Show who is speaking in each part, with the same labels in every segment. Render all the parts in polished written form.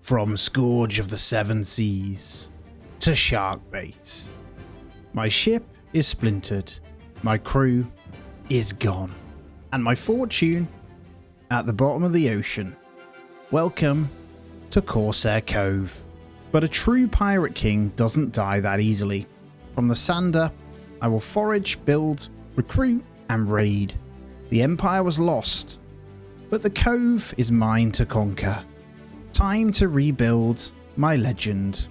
Speaker 1: From Scourge of the Seven Seas to shark bait. My ship is splintered, my crew is gone, and my fortune at the bottom of the ocean. Welcome to Corsair Cove. But a true pirate king doesn't die that easily. From the Sander, I will forage, build, recruit, and raid. The Empire was lost, but the Cove is mine to conquer. Time to rebuild my legend.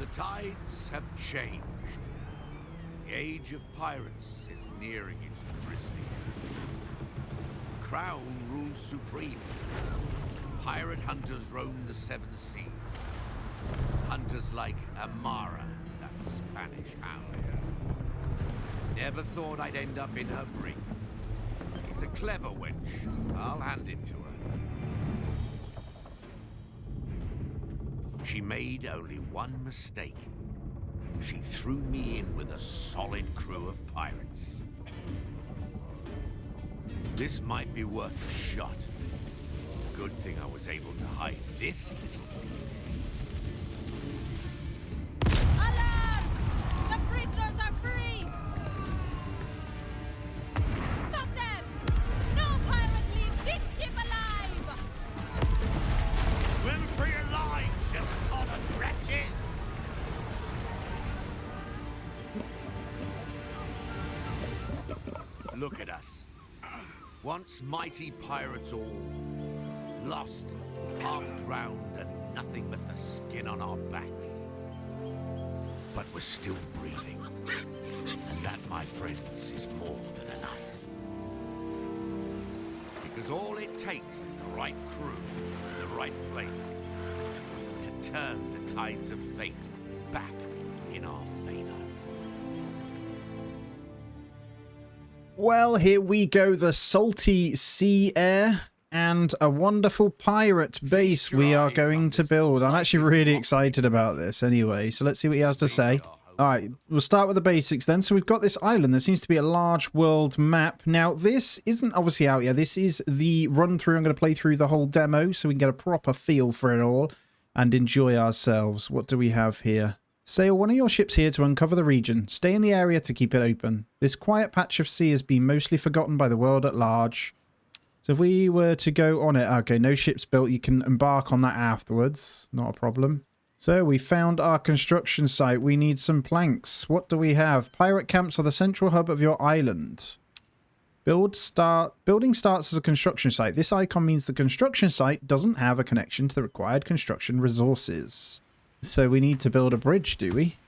Speaker 2: The tides have changed. The age of pirates is nearing its grisly end. Crown rules supreme. Pirate hunters roam the seven seas. Hunters like Amara, that Spanish hound. Never thought I'd end up in her brig. She's a clever wench. I'll hand it to her. She made only one mistake. She threw me in with a solid crew of pirates. This might be worth a shot. Good thing I was able to hide this little piece.
Speaker 3: Alarm! The prisoners are free! Stop them! No pirate leaves this ship alive!
Speaker 2: Swim for your lives, you solid wretches! Look at us. Once mighty pirates all. Lost, half drowned, and nothing but the skin on our backs. But we're still breathing. And that, my friends, is more than enough. Because all it takes is the right crew in the right place to turn the tides of fate back in our favor.
Speaker 1: Well, here we go, the salty sea air and a wonderful pirate base we are going to build. I'm actually really excited about this anyway, so let's see what he has to say. All right, we'll start with the basics then. So we've got this island. There seems to be a large world map. Now, this isn't obviously out yet. This is the run through. I'm going to play through the whole demo so we can get a proper feel for it all and enjoy ourselves. What do we have here? Sail one of your ships here to uncover the region. Stay in the area to keep it open. This quiet patch of sea has been mostly forgotten by the world at large. So if we were to go on it, okay, no ships built. You can embark on that afterwards. Not a problem. So we found our construction site. We need some planks. What do we have? Pirate camps are the central hub of your island. Building starts as a construction site. This icon means the construction site doesn't have a connection to the required construction resources. So we need to build a bridge, do we?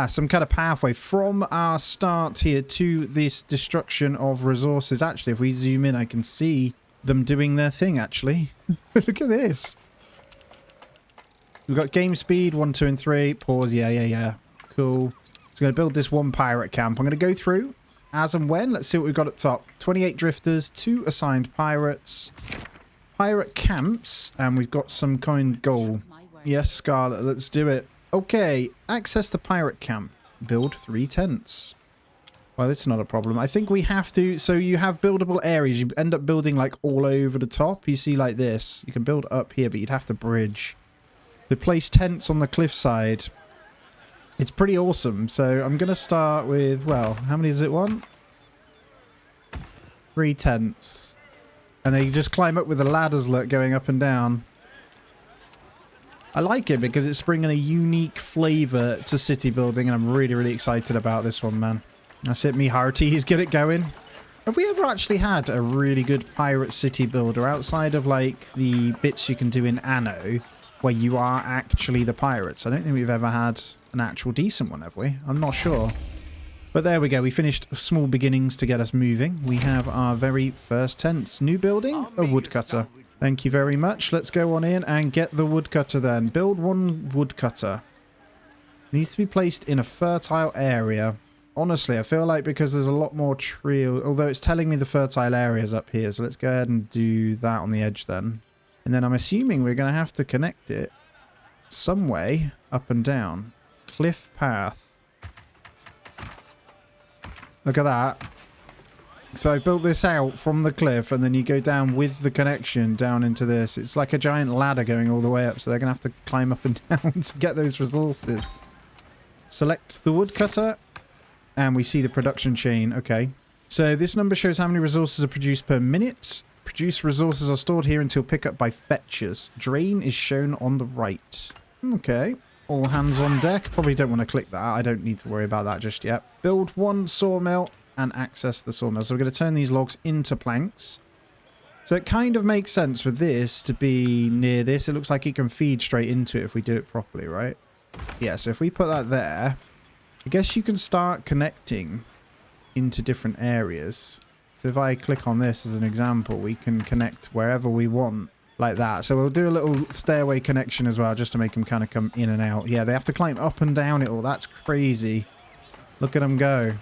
Speaker 1: Some kind of pathway from our start here to this destruction of resources. Actually, if we zoom in, I can see them doing their thing, actually. Look at this. We've got game speed, 1, 2, and 3. Pause, yeah. Cool. So I'm going to build this one pirate camp. I'm going to go through as and when. Let's see what we've got at top. 28 drifters, 2 assigned pirates. Pirate camps, and we've got some kind goal. Yes, Scarlet, let's do it. Okay, access the pirate camp. Build 3 tents. Well, that's not a problem. I think we have to... So you have buildable areas. You end up building like all over the top. You see like this. You can build up here, but you'd have to bridge. They place tents on the cliffside. It's pretty awesome. So I'm going to start with... Well, how many does it want? 3 tents. And they just climb up with the ladders, look, going up and down. I like it because it's bringing a unique flavour to city building, and I'm really, really excited about this one, man. That's it, me hearties, get it going. Have we ever actually had a really good pirate city builder outside of, like, the bits you can do in Anno, where you are actually the pirates? I don't think we've ever had an actual decent one, have we? I'm not sure. But there we go. We finished small beginnings to get us moving. We have our very first tents. New building, a woodcutter. Thank you very much. Let's go on in and get the woodcutter then. Build 1 woodcutter. Needs to be placed in a fertile area. Honestly, I feel like because there's a lot more tree, although it's telling me the fertile areas up here. So let's go ahead and do that on the edge then. And then I'm assuming we're going to have to connect it some way up and down. Cliff path. Look at that. So I built this out from the cliff, and then you go down with the connection down into this. It's like a giant ladder going all the way up, so they're going to have to climb up and down to get those resources. Select the woodcutter, and we see the production chain. Okay. So this number shows how many resources are produced per minute. Produced resources are stored here until pick up by fetchers. Drain is shown on the right. Okay. All hands on deck. Probably don't want to click that. I don't need to worry about that just yet. Build one sawmill and access the sawmill. So we're going to turn these logs into planks. So it kind of makes sense for this to be near this. It looks like it can feed straight into it if we do it properly, right? Yeah, so if we put that there, I guess you can start connecting into different areas. So if I click on this as an example, we can connect wherever we want like that. So we'll do a little stairway connection as well, just to make them kind of come in and out. Yeah, they have to climb up and down it all. That's crazy. Look at them go.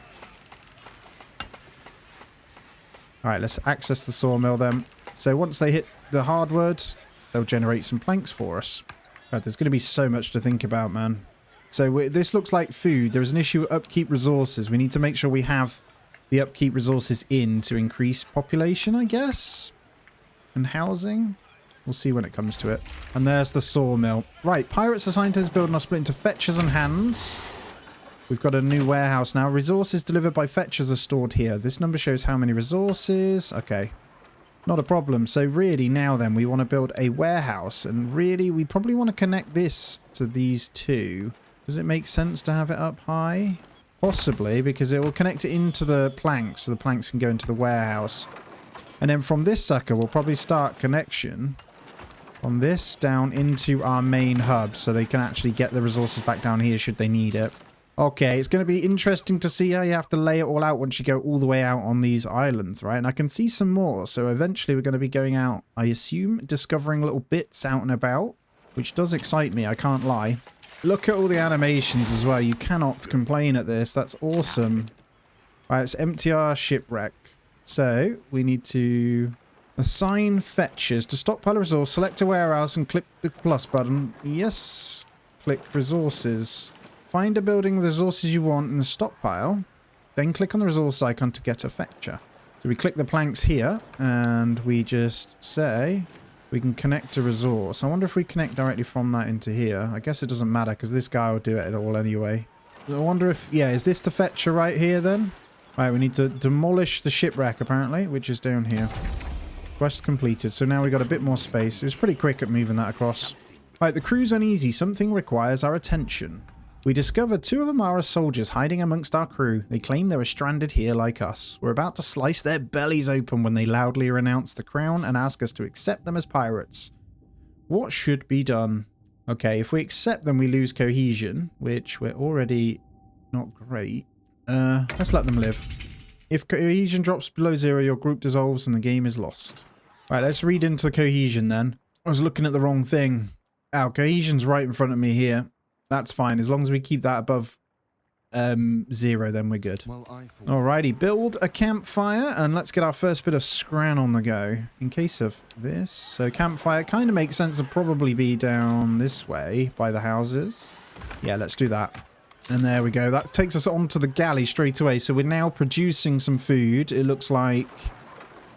Speaker 1: All right, let's access the sawmill then. So once they hit the hardwood, they'll generate some planks for us. God, there's going to be so much to think about, man. So this looks like food. There is an issue with upkeep resources. We need to make sure we have the upkeep resources in to increase population, I guess. And housing. We'll see when it comes to it. And there's the sawmill. Right, pirates assigned to this building are split into fetchers and hands. We've got a new warehouse now. Resources delivered by fetchers are stored here. This number shows how many resources. Okay. Not a problem. So really now then we want to build a warehouse. And really we probably want to connect this to these two. Does it make sense to have it up high? Possibly, because it will connect it into the planks. So the planks can go into the warehouse. And then from this sucker we'll probably start connection from this down into our main hub. So they can actually get the resources back down here should they need it. Okay, it's going to be interesting to see how you have to lay it all out once you go all the way out on these islands, right? And I can see some more. So eventually we're going to be going out, I assume, discovering little bits out and about, which does excite me, I can't lie. Look at all the animations as well. You cannot complain at this. That's awesome. Right, let's empty our shipwreck. So we need to assign fetchers to stockpile a resource. Select a warehouse and click the plus button. Yes. Click resources. Find a building with the resources you want in the stockpile. Then click on the resource icon to get a fetcher. So we click the planks here and we just say we can connect a resource. I wonder if we connect directly from that into here. I guess it doesn't matter because this guy will do it all anyway. I wonder if, yeah, is this the fetcher right here then? Right, we need to demolish the shipwreck apparently, which is down here. Quest completed. So now we've got a bit more space. It was pretty quick at moving that across. Right, the crew's uneasy. Something requires our attention. We discovered two of Amara's soldiers hiding amongst our crew. They claim they were stranded here like us. We're about to slice their bellies open when they loudly renounce the crown and ask us to accept them as pirates. What should be done? Okay, if we accept them, we lose cohesion, which we're already not great. Let's let them live. If cohesion drops below 0, your group dissolves and the game is lost. Right, let's read into the cohesion then. I was looking at the wrong thing. Ow, cohesion's right in front of me here. That's fine. As long as we keep that above 0, then we're good. Alrighty, build a campfire and let's get our first bit of scran on the go in case of this. So campfire kind of makes sense to probably be down this way by the houses. Yeah, let's do that. And there we go. That takes us onto the galley straight away. So we're now producing some food. It looks like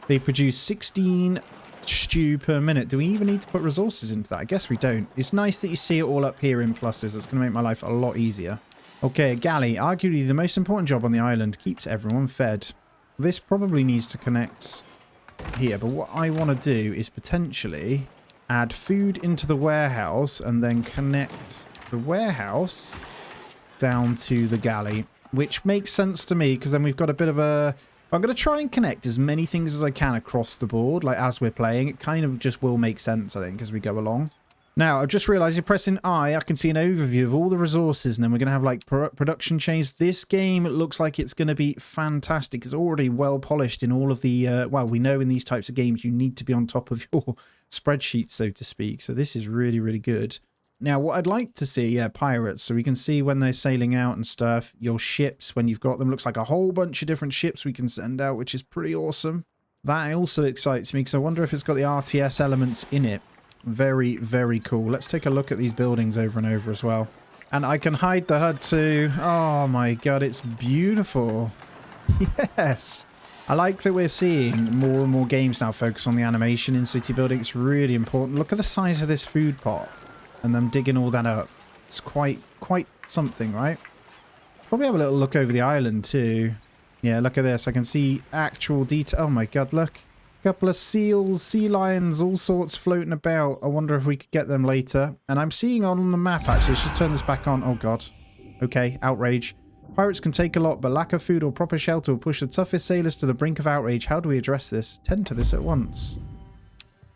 Speaker 1: they produce 16 stew per minute. Do we even need to put resources into that? I guess we don't. It's nice that you see it all up here in pluses. It's going to make my life a lot easier. Okay, a galley. Arguably the most important job on the island. Keeps everyone fed. This probably needs to connect here. But what I want to do is potentially add food into the warehouse and then connect the warehouse down to the galley. Which makes sense to me because then we've got a bit of a... I'm going to try and connect as many things as I can across the board, like as we're playing. It kind of just will make sense, I think, as we go along. Now, I've just realized you're pressing I can see an overview of all the resources, and then we're going to have like production chains. This game looks like it's going to be fantastic. It's already well polished in all of the, well, we know in these types of games you need to be on top of your spreadsheet, so to speak. So this is really, really good. Now, what I'd like to see, yeah, pirates, so we can see when they're sailing out and stuff, your ships, when you've got them, looks like a whole bunch of different ships we can send out, which is pretty awesome. That also excites me, because I wonder if it's got the RTS elements in it. Very, very cool. Let's take a look at these buildings over and over as well. And I can hide the HUD too. Oh my god, it's beautiful. Yes. I like that we're seeing more and more games now focus on the animation in city building. It's really important. Look at the size of this food pot and them digging all that up. It's quite something, right? Probably have a little look over the island too. Yeah, look at this. I can see actual detail. Oh my god, look. A couple of seals, sea lions, all sorts floating about. I wonder if we could get them later. And I'm seeing on the map, actually. I should turn this back on. Oh god. Okay, outrage. Pirates can take a lot, but lack of food or proper shelter will push the toughest sailors to the brink of outrage. How do we address this? Tend to this at once.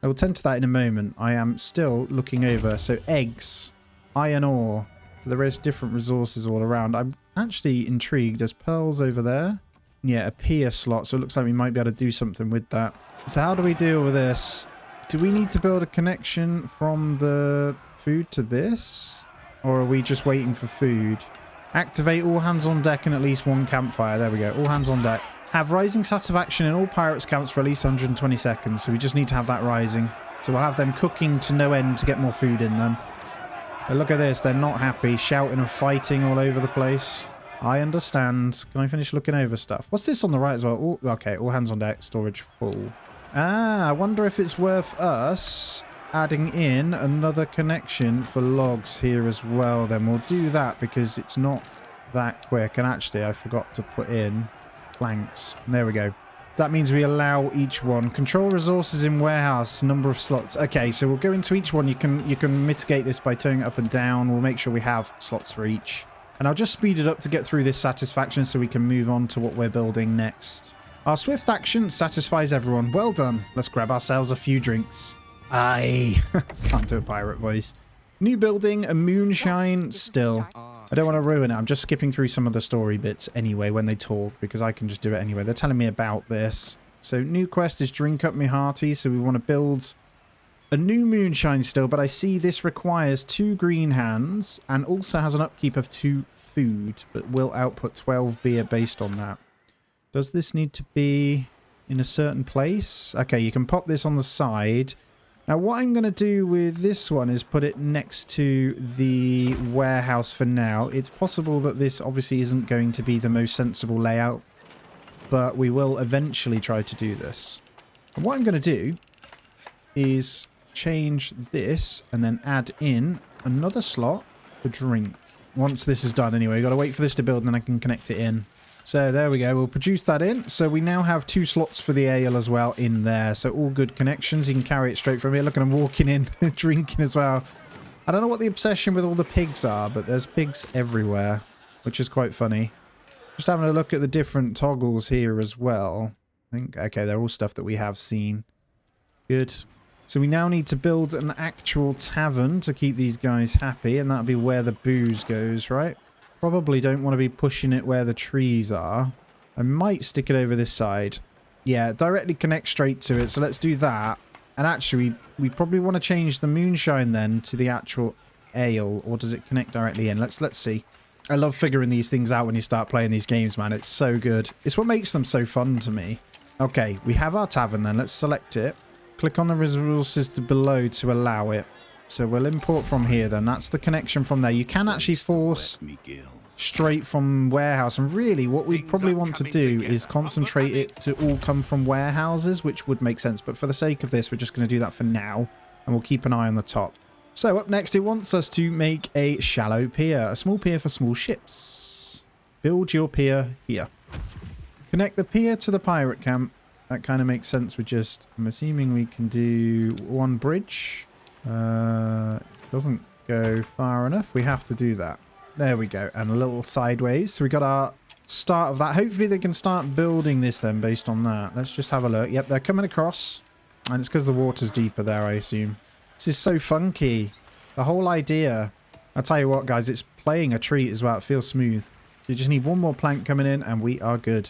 Speaker 1: I will tend to that in a moment. I am still looking over. So eggs, iron ore. So there is different resources all around. I'm actually intrigued. There's pearls over there. Yeah, a pier slot. So it looks like we might be able to do something with that. So how do we deal with this? Do we need to build a connection from the food to this? Or are we just waiting for food? Activate all hands on deck and at least one campfire. There we go. All hands on deck. Have rising satisfaction in all pirates camps for at least 120 seconds. So we just need to have that rising. So we'll have them cooking to no end to get more food in them. But look at this. They're not happy. Shouting and fighting all over the place. I understand. Can I finish looking over stuff? What's this on the right as well? Oh, okay. All hands on deck. Storage full. Ah, I wonder if it's worth us adding in another connection for logs here as well. Then we'll do that because it's not that quick. And actually, I forgot to put in planks. There we go. That means we allow each one. Control resources in warehouse. Number of slots. Okay, so we'll go into each one. You can mitigate this by turning it up and down. We'll make sure we have slots for each. And I'll just speed it up to get through this satisfaction so we can move on to what we're building next. Our swift action satisfies everyone. Well done. Let's grab ourselves a few drinks. Aye. Can't do a pirate voice. New building, a moonshine still. I don't want to ruin it. I'm just skipping through some of the story bits anyway when they talk because I can just do it anyway. They're telling me about this. So new quest is drink up me hearty. So we want to build a new moonshine still, but I see this requires 2 green hands and also has an upkeep of 2 food, but will output 12 beer based on that. Does this need to be in a certain place? Okay, you can pop this on the side. Now what I'm going to do with this one is put it next to the warehouse for now. It's possible that this obviously isn't going to be the most sensible layout, but we will eventually try to do this. And what I'm going to do is change this and then add in another slot for drink. Once this is done anyway, got to wait for this to build and then I can connect it in. So there we go. We'll produce that in. So we now have 2 slots for the ale as well in there. So all good connections. You can carry it straight from here. Look at them walking in, drinking as well. I don't know what the obsession with all the pigs are, but there's pigs everywhere, which is quite funny. Just having a look at the different toggles here as well. I think, okay, they're all stuff that we have seen. Good. So we now need to build an actual tavern to keep these guys happy, and that'll be where the booze goes, right? Probably don't want to be pushing it where the trees are. I might stick it over this side. Yeah, directly connect straight to it. So let's do that. And actually, we probably want to change the moonshine then to the actual ale. Or does it connect directly in? Let's see. I love figuring these things out when you start playing these games, man. It's so good. It's what makes them so fun to me. Okay, we have our tavern then. Let's select it. Click on the resources below to allow it. So we'll import from here then. That's the connection from there. You can actually force straight from warehouse. And really what we probably want to do is concentrate it to all come from warehouses, which would make sense. But for the sake of this, we're just going to do that for now. And we'll keep an eye on the top. So up next, it wants us to make a shallow pier. A small pier for small ships. Build your pier here. Connect the pier to the pirate camp. That kind of makes sense. We're just, I'm assuming we can do 1 bridge. Doesn't go far enough. We have to do that. There we go. And a little sideways. So we got our start of that. Hopefully they can start building this then based on that. Let's just have a look. Yep, they're coming across. And it's because the water's deeper there, I assume. This is so funky. The whole idea. I'll tell you what, guys. It's playing a treat as well. It feels smooth. So you just need 1 more plank coming in and we are good.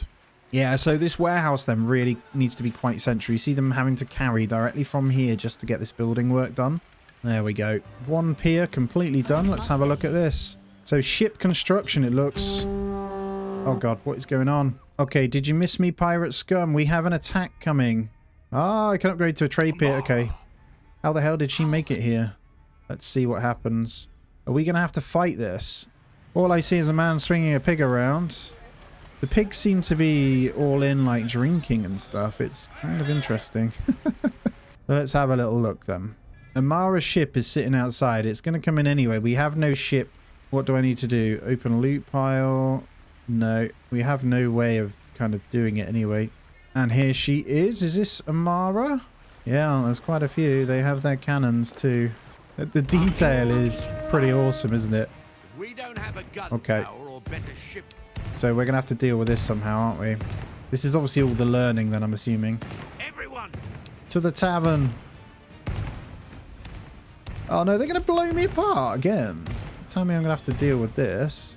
Speaker 1: Yeah, so this warehouse then really needs to be quite central. You see them having to carry directly from here just to get this building work done. There we go. 1 pier completely done. Let's have a look at this. So ship construction, it looks... Oh god, what is going on? Okay, did you miss me, pirate scum? We have an attack coming. Ah, I can upgrade to a trade pier. Okay. How the hell did she make it here? Let's see what happens. Are we going to have to fight this? All I see is a man swinging a pig around. The pigs seem to be all in like drinking and stuff. It's kind of interesting. So let's have a little look then. Amara's ship is sitting outside. It's going to come in anyway. We have no ship. What do I need to do? Open loot pile. No, we have no way of kind of doing it anyway. And here she is. Is this Amara? Yeah, there's quite a few. They have their cannons too. The detail is pretty awesome, isn't it?
Speaker 2: We don't have a gun
Speaker 1: Okay.
Speaker 2: tower or better ship.
Speaker 1: So we're going to have to deal with this somehow, aren't we? This is obviously all the learning then, I'm assuming.
Speaker 2: Everyone,
Speaker 1: To the tavern. Oh no, they're going to blow me apart again. Tell me I'm going to have to deal with this.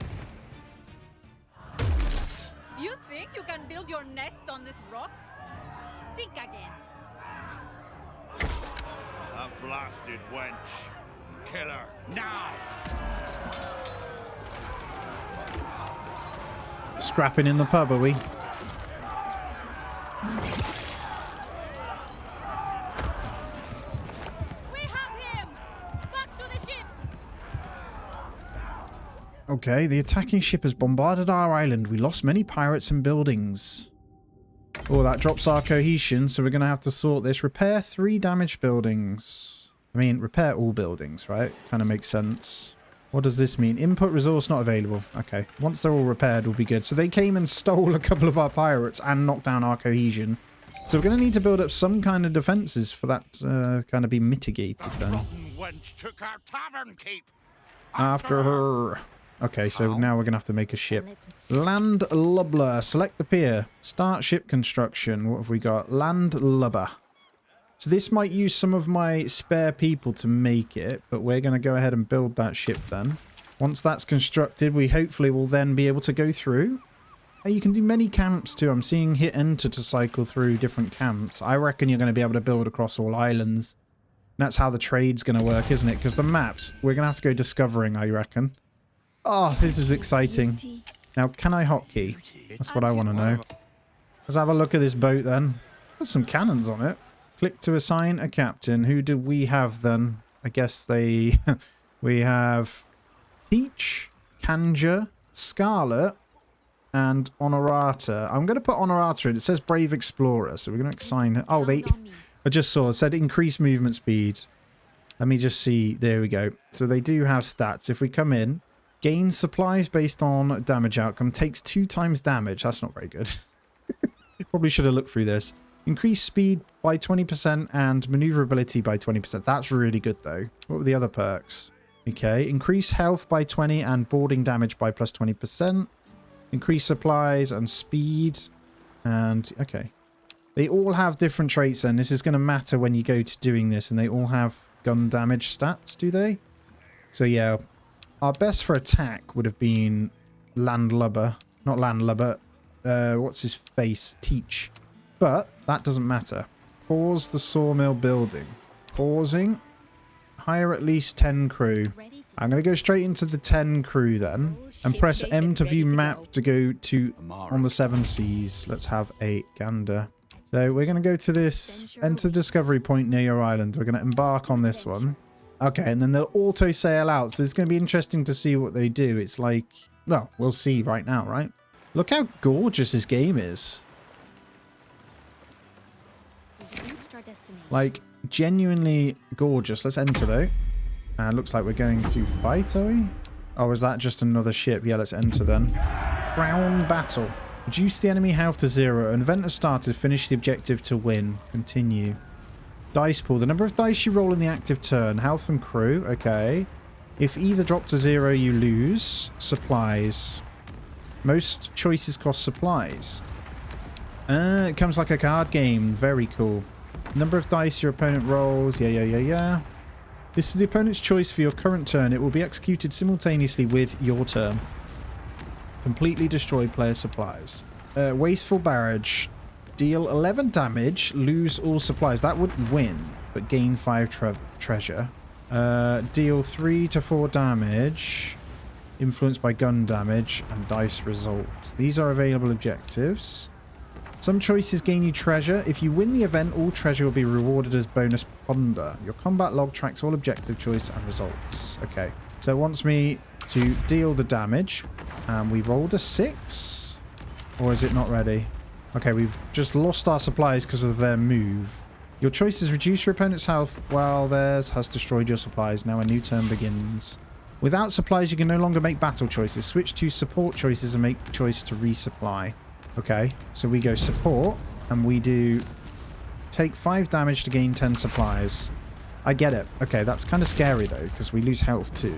Speaker 3: You think you can build your nest on this rock? Think again.
Speaker 2: a blasted wench. Kill her now.
Speaker 1: Scrapping in the pub, are we?
Speaker 3: We have him! Back to the ship!
Speaker 1: Okay, the attacking ship has bombarded our island. We lost many pirates and buildings. Oh, that drops our cohesion, so we're going to have to sort this. Repair 3 damaged buildings. I mean, repair all buildings, right? Kind of makes sense. What does this mean? Input resource not available. Okay, once they're all repaired, we'll be good. So they came and stole a couple of our pirates and knocked down our cohesion. So we're going to need to build up some kind of defenses for that to kind of be mitigated then.
Speaker 2: Rotten wench took our tavern keep.
Speaker 1: After her. Okay, so now we're going to have to make a ship. Landlubber. Select the pier. Start ship construction. What have we got? Landlubber. So this might use some of my spare people to make it, but we're going to go ahead and build that ship then. Once that's constructed, we hopefully will then be able to go through. You can do many camps too. I'm seeing hit enter to cycle through different camps. I reckon you're going to be able to build across all islands. And that's how the trade's going to work, isn't it? Because the maps, we're going to have to go discovering, I reckon. Oh, this is exciting. Now, can I hotkey? That's what I want to know. Let's have a look at this boat then. There's some cannons on it. Click to assign a captain. Who do we have then? I guess they... we have Teach, Kanja, Scarlet, and Honorata. I'm going to put Honorata in. It says Brave Explorer, so we're going to assign her. Oh, they... I just saw it said increase movement speed. Let me just see. There we go. So they do have stats. If we come in, gain supplies based on damage outcome. Takes 2 times damage. That's not very good. Probably should have looked through this. Increase speed by 20% and maneuverability by 20%. That's really good though. What were the other perks? Okay. Increase health by 20 and boarding damage by plus 20%. Increase supplies and speed. And okay. They all have different traits then. This is going to matter when you go to doing this. And they all have gun damage stats, do they? So yeah. Our best for attack would have been Landlubber. Not Landlubber. What's his face? Teach. But that doesn't matter. Pause the sawmill building. Pausing. Hire at least 10 crew. I'm going to go straight into the 10 crew then. And press M to view map to go to on the 7 seas. Let's have a gander. So we're going to go to this. Enter discovery point near your island. We're going to embark on this one. Okay, and then they'll auto sail out. So it's going to be interesting to see what they do. It's like, well, we'll see right now, right? Look how gorgeous this game is. Like, genuinely gorgeous. Let's enter, though. Looks like we're going to fight, are we? Oh, is that just another ship? Yeah, let's enter, then. Crown battle. Reduce the enemy health to 0. An event has started. Finish the objective to win. Continue. Dice pool. The number of dice you roll in the active turn. Health and crew. Okay. If either drop to 0, you lose. Supplies. Most choices cost supplies. It comes like a card game. Very cool. Number of dice your opponent rolls. Yeah. This is the opponent's choice for your current turn. It will be executed simultaneously with your turn. Completely destroy player supplies. Wasteful barrage. Deal 11 damage. Lose all supplies. That would win, but gain 5 treasure. Deal 3 to 4 damage. Influenced by gun damage and dice results. These are available objectives. Some choices gain you treasure. If you win the event, all treasure will be rewarded as bonus plunder. Your combat log tracks all objective choice and results. Okay, so it wants me to deal the damage. And we rolled a 6. Or is it not ready? Okay, we've just lost our supplies because of their move. Your choices reduce your opponent's health while theirs has destroyed your supplies. Now a new turn begins. Without supplies, you can no longer make battle choices. Switch to support choices and make the choice to resupply. Okay, so we go support and we do take 5 damage to gain 10 supplies. I get it. Okay, that's kind of scary though, because we lose health too.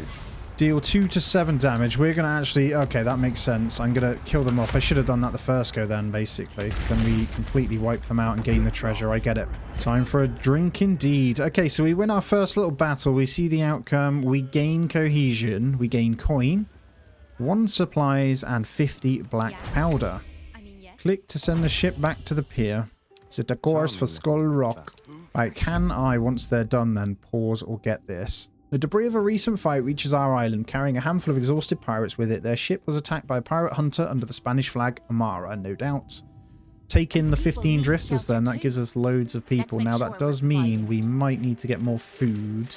Speaker 1: Deal 2 to 7 damage. We're going to actually... Okay, that makes sense. I'm going to kill them off. I should have done that the first go then, basically. Because then we completely wipe them out and gain the treasure. I get it. Time for a drink indeed. Okay, so we win our first little battle. We see the outcome. We gain cohesion. We gain coin. 1 supplies and 50 black powder. Click to send the ship back to the pier. Set a course for Skull Rock. Right, can I, once they're done then, pause or get this? The debris of a recent fight reaches our island, carrying a handful of exhausted pirates with it. Their ship was attacked by a pirate hunter under the Spanish flag, Amara, no doubt. Take in the 15 drifters then, that gives us loads of people. Now that does mean we might need to get more food.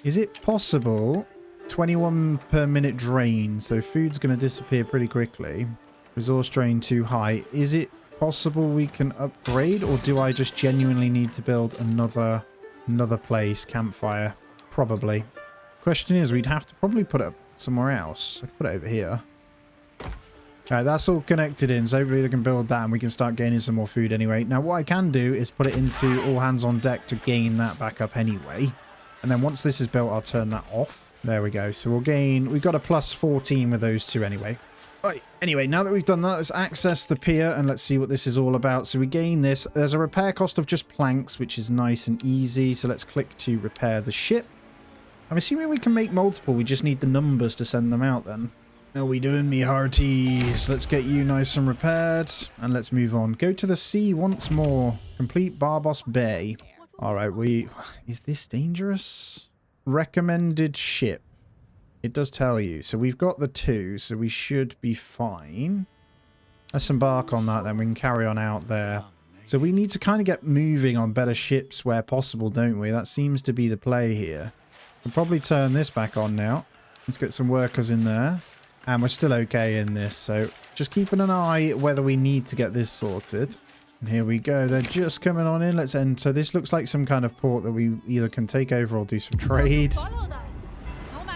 Speaker 1: Is it possible? 21 per minute drain, so food's going to disappear pretty quickly. Resource drain too high. Is it possible we can upgrade, or do I just genuinely need to build another place, campfire? Probably. Question is, we'd have to probably put it up somewhere else. I could put it over here. Alright, that's all connected in, so hopefully they can build that and we can start gaining some more food anyway. Now what I can do is put it into all hands on deck to gain that back up anyway. And then once this is built, I'll turn that off. There we go. So we'll gain... We've got a plus 14 with those two anyway. Right, anyway, now that we've done that, let's access the pier and let's see what this is all about. So we gain this. There's a repair cost of just planks, which is nice and easy. So let's click to repair the ship. I'm assuming we can make multiple. We just need the numbers to send them out then. How we doing, me hearties? Let's get you nice and repaired. And let's move on. Go to the sea once more. Complete Barbos Bay. Alright, is this dangerous? Recommended ship. It does tell you. So we've got the 2, so we should be fine. Let's embark on that then. We can carry on out there. So we need to kind of get moving on better ships where possible, don't we? That seems to be the play here. We'll probably turn this back on now. Let's get some workers in there. And we're still okay in this. So just keeping an eye whether we need to get this sorted. And here we go. They're just coming on in. Let's enter. This looks like some kind of port that we either can take over or do some trade.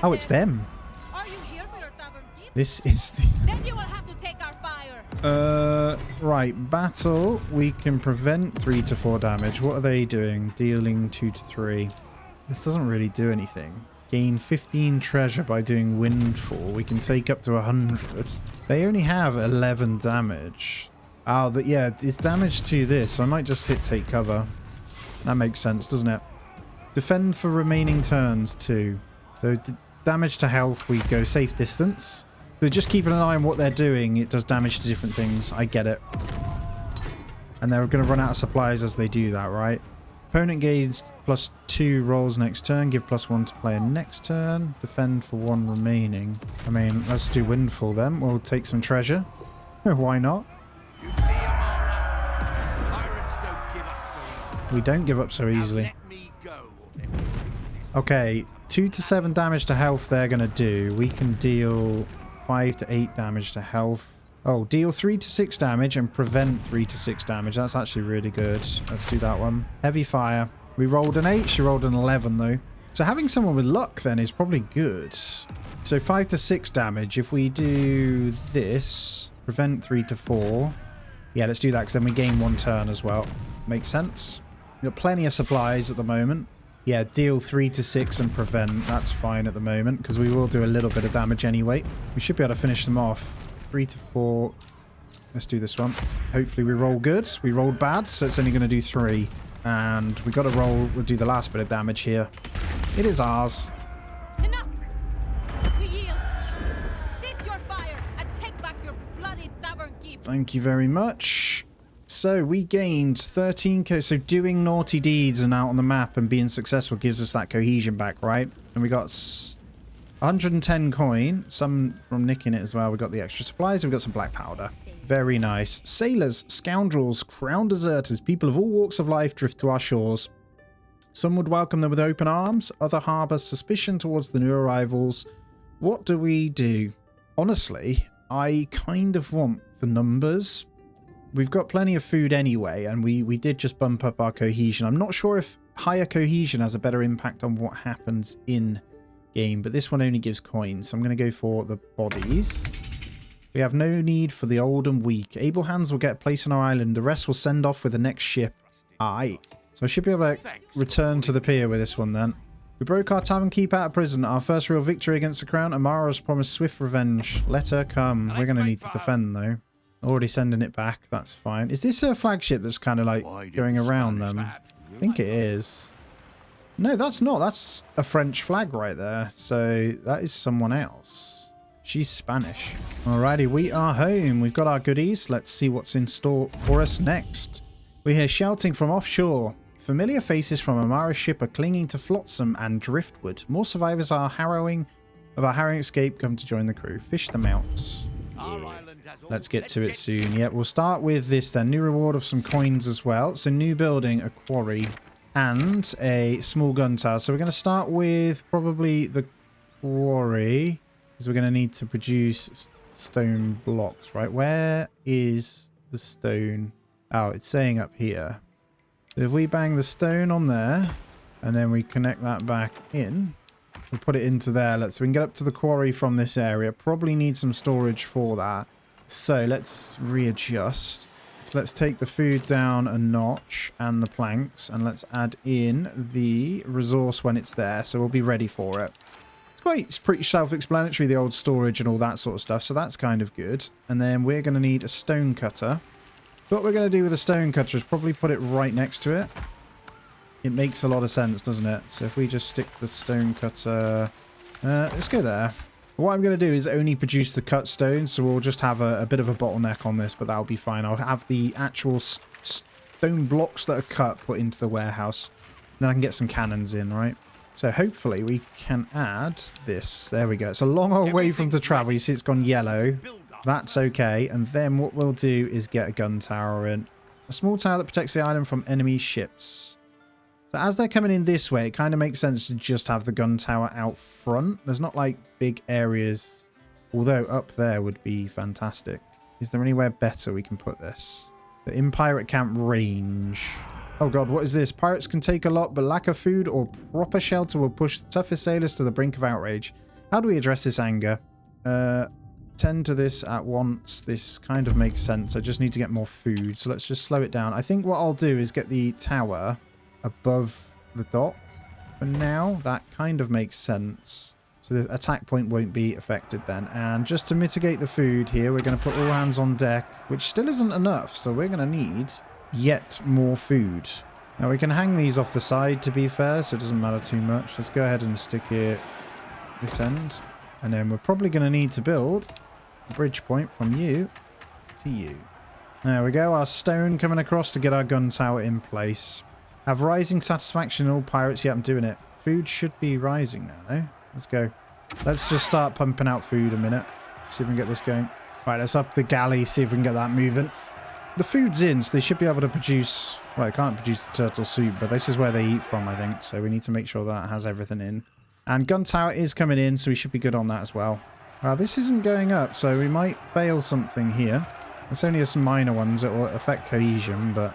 Speaker 1: Oh, it's them.
Speaker 3: Are you here for your tavern gift?
Speaker 1: This is the...
Speaker 3: Then you will have to take our fire.
Speaker 1: Right. Battle. We can prevent 3 to 4 damage. What are they doing? Dealing 2 to 3. This doesn't really do anything. Gain 15 treasure by doing windfall. We can take up to 100. They only have 11 damage. Oh, yeah, it's damage to this. So I might just hit take cover. That makes sense, doesn't it? Defend for remaining turns too. So damage to health, we go safe distance. But just keeping an eye on what they're doing. It does damage to different things. I get it. And they're going to run out of supplies as they do that, right? Opponent gains +2 rolls next turn. Give +1 to player next turn. Defend for 1 remaining. I mean, let's do windfall then. We'll take some treasure. Why not?
Speaker 2: You see, Amara, pirates don't give up so easily.
Speaker 1: We don't give up so
Speaker 2: Now
Speaker 1: easily.
Speaker 2: let me go, or they will shoot this.
Speaker 1: Okay, 2 to 7 damage to health they're going to do. We can deal 5 to 8 damage to health. Oh, deal 3 to 6 damage and prevent 3 to 6 damage. That's actually really good. Let's do that one. Heavy fire. We rolled an 8. She rolled an 11 though. So having someone with luck then is probably good. So 5 to 6 damage. If we do this, prevent 3 to 4. Yeah, let's do that because then we gain 1 turn as well. Makes sense. We've got plenty of supplies at the moment. Yeah, deal 3 to 6 and prevent. That's fine at the moment because we will do a little bit of damage anyway. We should be able to finish them off. 3 to 4. Let's do this one. Hopefully we roll good. We rolled bad, so it's only going to do 3. And we got to roll. We'll do the last bit of damage here. It is ours.
Speaker 3: Enough! We yield. Cease your fire and take back your bloody tavern gift.
Speaker 1: Thank you very much. So we gained 13 so doing naughty deeds and out on the map and being successful gives us that cohesion back, right? And we got 110 coin, some from nicking it as well. We got the extra supplies. We got some black powder. Very nice. Sailors, scoundrels, crown deserters, people of all walks of life drift to our shores. Some would welcome them with open arms. Other harbour suspicion towards the new arrivals. What do we do? Honestly, I kind of want the numbers we've got plenty of food anyway, and we did just bump up our cohesion. I'm not sure if higher cohesion has a better impact on what happens in game, but this one only gives coins, so I'm going to go for the bodies. We have no need for the old and weak. Able hands will get a place on our island. The rest will send off with the next ship. Aye. So I should be able to return to the pier with this one then. We broke our tavern keep out of prison. Our first real victory against the crown. Amara has promised swift revenge. Let her come. We're going to need to defend though. Already sending it back. That's fine. Is this a flagship that's kind of like going around them? I think it is. No, that's not. That's a French flag right there. So that is someone else. She's Spanish. Alrighty, we are home. We've got our goodies. Let's see what's in store for us next. We hear shouting from offshore. Familiar faces from Amara's ship are clinging to flotsam and driftwood. More survivors of our harrowing escape come to join the crew. Fish them out. Yeah. Let's get to it soon. Yeah, we'll start with this then. New reward of some coins as well. So new building, a quarry, and a small gun tower. So we're going to start with probably the quarry, because we're going to need to produce stone blocks, right? Where is the stone? Oh, it's saying up here. So if we bang the stone on there, and then we connect that back in, we'll put it into there. So we can get up to the quarry from this area. Probably need some storage for that. So let's readjust. So let's take the food down a notch and the planks, and let's add in the resource when it's there. So we'll be ready for it. It's pretty self-explanatory, the old storage and all that sort of stuff. So that's kind of good. And then we're going to need a stone cutter. So what we're going to do with a stone cutter is probably put it right next to it. It makes a lot of sense, doesn't it? So if we just stick the stone cutter... let's go there. What I'm going to do is only produce the cut stone, so we'll just have a bit of a bottleneck on this, but that'll be fine. I'll have the actual stone blocks that are cut put into the warehouse. Then I can get some cannons in, right? So hopefully we can add this. There we go. It's a long old way from to travel. You see it's gone yellow. That's okay. And then what we'll do is get a gun tower in. A small tower that protects the island from enemy ships. So as they're coming in this way, it kind of makes sense to just have the gun tower out front. There's not like big areas, although up there would be fantastic. Is there anywhere better we can put this? The in pirate camp range. Oh god, what is this? Pirates can take a lot, but lack of food or proper shelter will push the toughest sailors to the brink of outrage. How do we address this anger? Tend to this at once. This kind of makes sense. I just need to get more food, so let's just slow it down. I think what I'll do is get the tower above the dock for now. That kind of makes sense, so the attack point won't be affected then. And just to mitigate the food here, we're going to put all hands on deck, which still isn't enough, so we're going to need yet more food. Now we can hang these off the side, to be fair, so it doesn't matter too much. Let's go ahead and stick it this end, and then we're probably going to need to build a bridge point from you to you. There we go, our stone coming across to get our gun tower in place. Have rising satisfaction in all pirates. Yeah, I'm doing it. Food should be rising now, no? Let's go. Let's just start pumping out food a minute. See if we can get this going. Right, let's up the galley, see if we can get that moving. The food's in, so they should be able to produce... Well, they can't produce the turtle soup, but this is where they eat from, I think. So we need to make sure that has everything in. And gun tower is coming in, so we should be good on that as well. Well, this isn't going up, so we might fail something here. It's only some minor ones that will affect cohesion, but...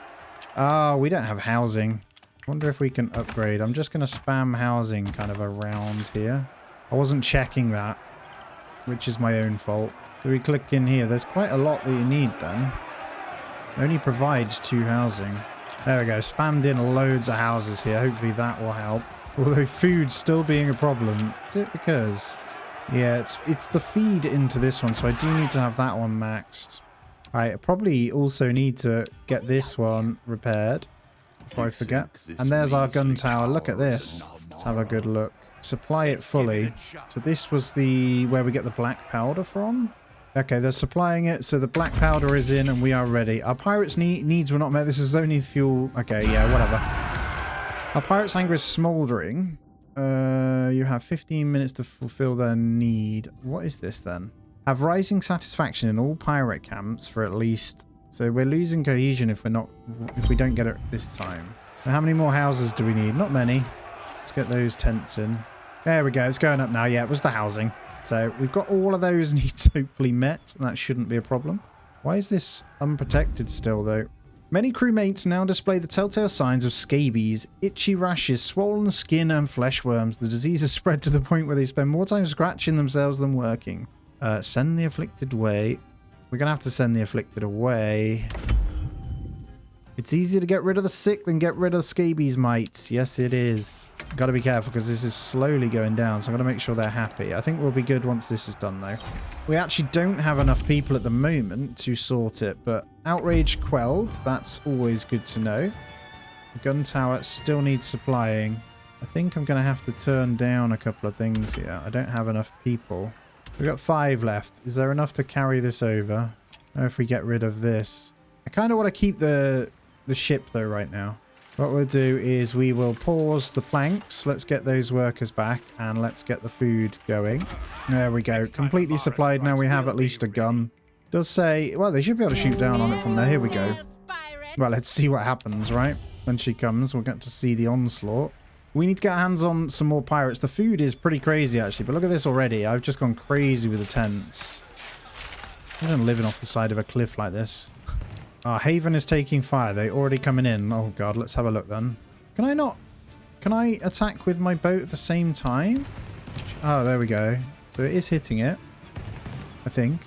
Speaker 1: Oh, we don't have housing. Wonder if we can upgrade. I'm just going to spam housing kind of around here. I wasn't checking that, which is my own fault. So we click in here. There's quite a lot that you need then. It only provides 2 housing. There we go. Spammed in loads of houses here. Hopefully that will help. Although food still being a problem. Is it because... Yeah, it's the feed into this one, so I do need to have that one maxed. I probably also need to get this one repaired before I forget. And there's our gun tower. Look at this. Let's have a good look. Supply it fully. So this was the where we get the black powder from. Okay, they're supplying it. So the black powder is in and we are ready. Our pirates' needs were not met. This is only fuel. Okay, yeah, whatever. Our pirates' hunger is smoldering. You have 15 minutes to fulfill their need. What is this then? Have rising satisfaction in all pirate camps for at least... So we're losing cohesion if we don't get it this time. Now, how many more houses do we need? Not many. Let's get those tents in. There we go. It's going up now. Yeah, it was the housing. So we've got all of those needs hopefully met. That shouldn't be a problem. Why is this unprotected still, though? Many crewmates now display the telltale signs of scabies, itchy rashes, swollen skin, and flesh worms. The disease has spread to the point where they spend more time scratching themselves than working. Send the afflicted away. We're going to have to send the afflicted away. It's easier to get rid of the sick than get rid of scabies, mates. Yes, it is. Got to be careful because this is slowly going down, so I'm going to make sure they're happy. I think we'll be good once this is done, though. We actually don't have enough people at the moment to sort it, but outrage quelled. That's always good to know. The gun tower still needs supplying. I think I'm going to have to turn down a couple of things here. I don't have enough people. We've got 5 left. Is there enough to carry this over? Or if we get rid of this. I kind of want to keep the ship, though, right now. What we'll do is we will pause the planks. Let's get those workers back and let's get the food going. There we go. Completely supplied. Now we have at least a gun. Does say, well, they should be able to shoot down on it from there. Here we go. Well, let's see what happens, right? When she comes, we'll get to see the onslaught. We need to get our hands on some more pirates. The food is pretty crazy, actually. But look at this already. I've just gone crazy with the tents. I'm living off the side of a cliff like this. Our haven is taking fire. They're already coming in. Oh, God. Let's have a look, then. Can I not... Can I attack with my boat at the same time? Oh, there we go. So it is hitting it. I think.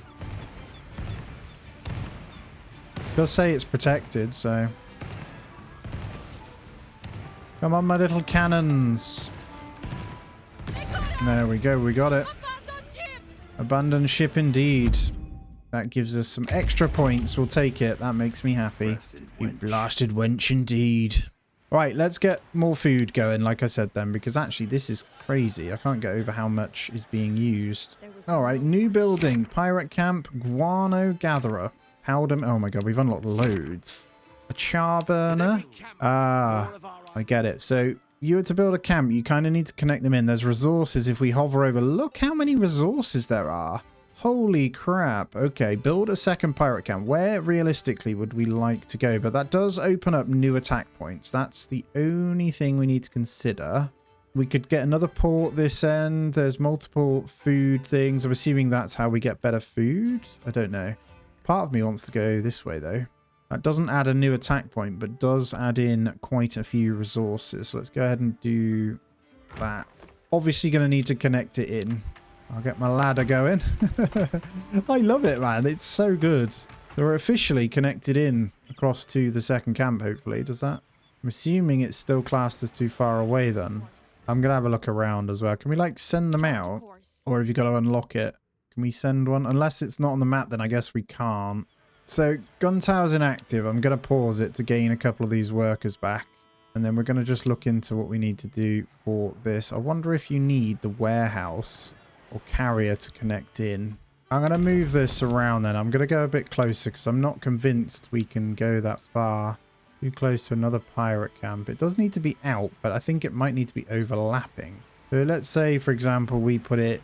Speaker 1: It does say it's protected, so... Come on, my little cannons. There we go. We got it. Abandoned ship indeed. That gives us some extra points. We'll take it. That makes me happy. You blasted wench indeed. Right, let's get more food going, like I said then, because actually this is crazy. I can't get over how much is being used. All right, new building. Pirate camp, guano gatherer. Powder... Oh my God, we've unlocked loads. A char burner. Ah, I get it. So you were to build a camp, you kind of need to connect them in. There's resources if we hover over. Look how many resources there are. Holy crap. Okay, build a second pirate camp. Where realistically would we like to go? But that does open up new attack points. That's the only thing we need to consider. We could get another port this end. There's multiple food things. I'm assuming that's how we get better food. I don't know. Part of me wants to go this way though. That doesn't add a new attack point, but does add in quite a few resources. So let's go ahead and do that. Obviously going to need to connect it in. I'll get my ladder going. I love it, man. It's so good. So we're officially connected in across to the second camp, hopefully. Does that? I'm assuming it's still classed as too far away then. I'm going to have a look around as well. Can we, like, send them out? Or have you got to unlock it? Can we send one? Unless it's not on the map, then I guess we can't. So, gun tower's inactive. I'm going to pause it to gain a couple of these workers back. And then we're going to just look into what we need to do for this. I wonder if you need the warehouse or carrier to connect in. I'm going to move this around then. I'm going to go a bit closer because I'm not convinced we can go that far. Too close to another pirate camp. It does need to be out, but I think it might need to be overlapping. So let's say, for example, we put it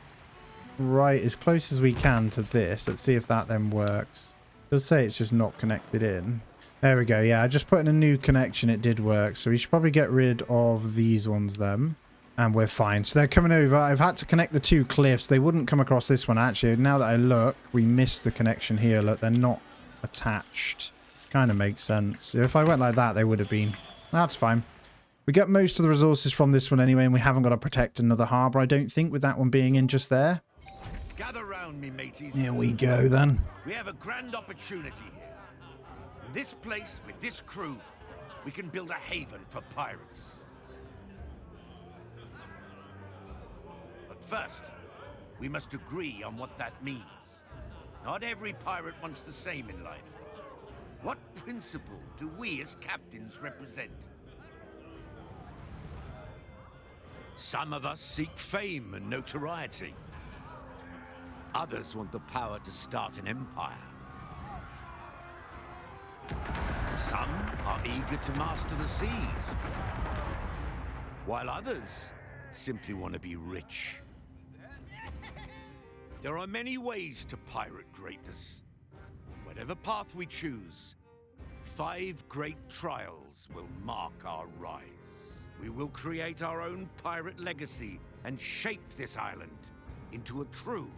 Speaker 1: right as close as we can to this. Let's see if that then works. It does say it's just not connected in. There we go. Yeah, I just put in a new connection. It did work. So we should probably get rid of these ones then. And we're fine. So they're coming over. I've had to connect the 2 cliffs. They wouldn't come across this one, actually. Now that I look, we missed the connection here. Look, they're not attached. Kind of makes sense. If I went like that, they would have been. That's fine. We get most of the resources from this one anyway, and we haven't got to protect another harbour, I don't think, with that one being in just there.
Speaker 2: Gather round me, mateys.
Speaker 1: Here we go, then.
Speaker 2: We have a grand opportunity here. In this place, with this crew, we can build a haven for pirates. First, we must agree on what that means. Not every pirate wants the same in life. What principle do we as captains represent? Some of us seek fame and notoriety. Others want the power to start an empire. Some are eager to master the seas, while others simply want to be rich. There are many ways to pirate greatness. Whatever path we choose, 5 great trials will mark our rise. We will create our own pirate legacy and shape this island into a true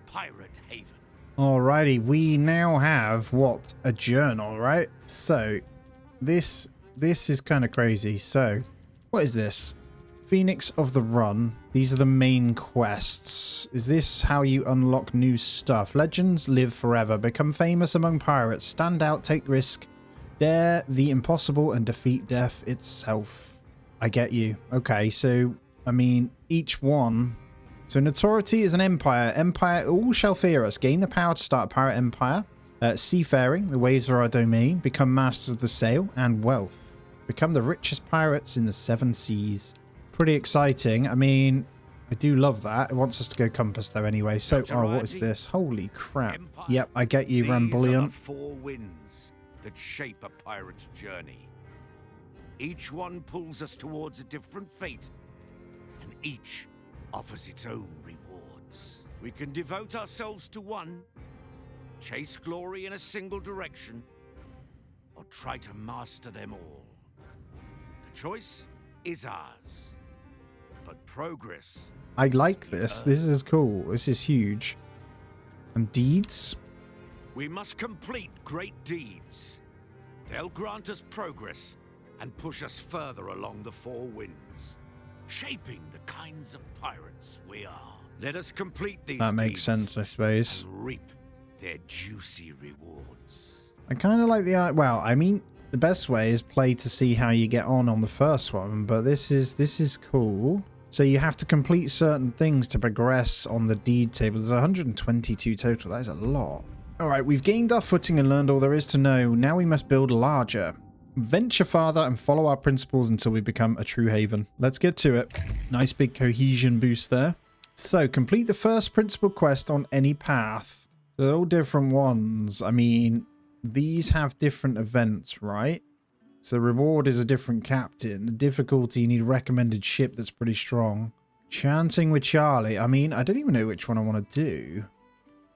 Speaker 2: pirate haven.
Speaker 1: Alrighty, we now have what? A journal, right? So this is kind of crazy. So what is this? Phoenix of the Run. These are the main quests. Is this how you unlock new stuff? Legends live forever. Become famous among pirates. Stand out, take risk, dare the impossible, and defeat death itself. I get you. Okay, so I mean, each one. So notoriety is an empire. Empire, all shall fear us. Gain the power to start a pirate empire. Seafaring, the waves are our domain. Become masters of the sail and wealth. Become the richest pirates in the 7 seas. Pretty exciting. I mean, I do love that. It wants us to go compass though anyway. So, oh, what is this? Holy crap.
Speaker 2: Empire.
Speaker 1: Yep, I get you,
Speaker 2: These are
Speaker 1: Rambulion.
Speaker 2: the 4 winds that shape a pirate's journey. Each one pulls us towards a different fate, and each offers its own rewards. We can devote ourselves to one, chase glory in a single direction, or try to master them all. The choice is ours. But progress.
Speaker 1: I like this. This is cool. This is huge. And deeds?
Speaker 2: We must complete great deeds. They'll grant us progress and push us further along the 4 winds, shaping the kinds of pirates we are. Let us complete these
Speaker 1: That makes
Speaker 2: deeds
Speaker 1: sense, I suppose.
Speaker 2: and reap their juicy rewards.
Speaker 1: I kind of like the well, I mean, the best way is play to see how you get on the first one, but this is cool. So you have to complete certain things to progress on the deed table. There's 122 total. That is a lot. All right, we've gained our footing and learned all there is to know. Now we must build larger. Venture farther and follow our principles until we become a true haven. Let's get to it. Nice big cohesion boost there. So complete the first principal quest on any path. They're all different ones. I mean, these have different events, right? So reward is a different captain. The difficulty, you need a recommended ship that's pretty strong. Chanting with Charlie. I mean, I don't even know which one I want to do.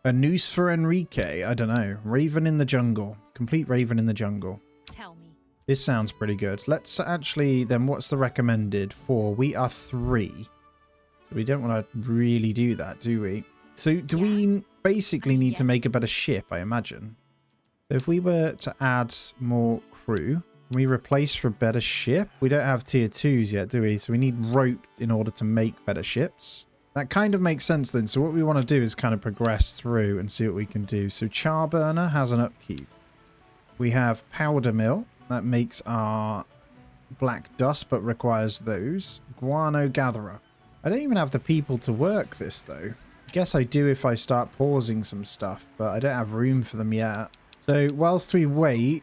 Speaker 1: A noose for Enrique. I don't know. Raven in the jungle. Complete Raven in the jungle.
Speaker 3: Tell me.
Speaker 1: This sounds pretty good. Let's actually, then what's the recommended for? We are 3. So we don't want to really do that, do we? So do we basically need to make a better ship, I imagine? So if we were to add more crew, can we replace for a better ship? We don't have tier 2s yet, do we? So we need roped in order to make better ships. That kind of makes sense then. So what we want to do is kind of progress through and see what we can do. So Charburner has an upkeep. We have Powder Mill. That makes our black dust, but requires those. Guano Gatherer. I don't even have the people to work this, though. I guess I do if I start pausing some stuff, but I don't have room for them yet. So whilst we wait,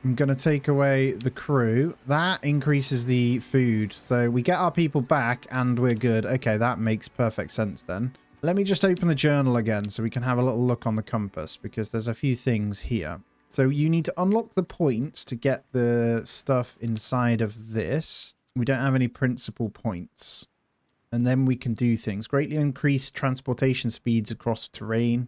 Speaker 1: I'm going to take away the crew. That increases the food. So we get our people back and we're good. Okay, that makes perfect sense then. Let me just open the journal again so we can have a little look on the compass because there's a few things here. So you need to unlock the points to get the stuff inside of this. We don't have any principal points. And then we can do things. Greatly increase transportation speeds across terrain.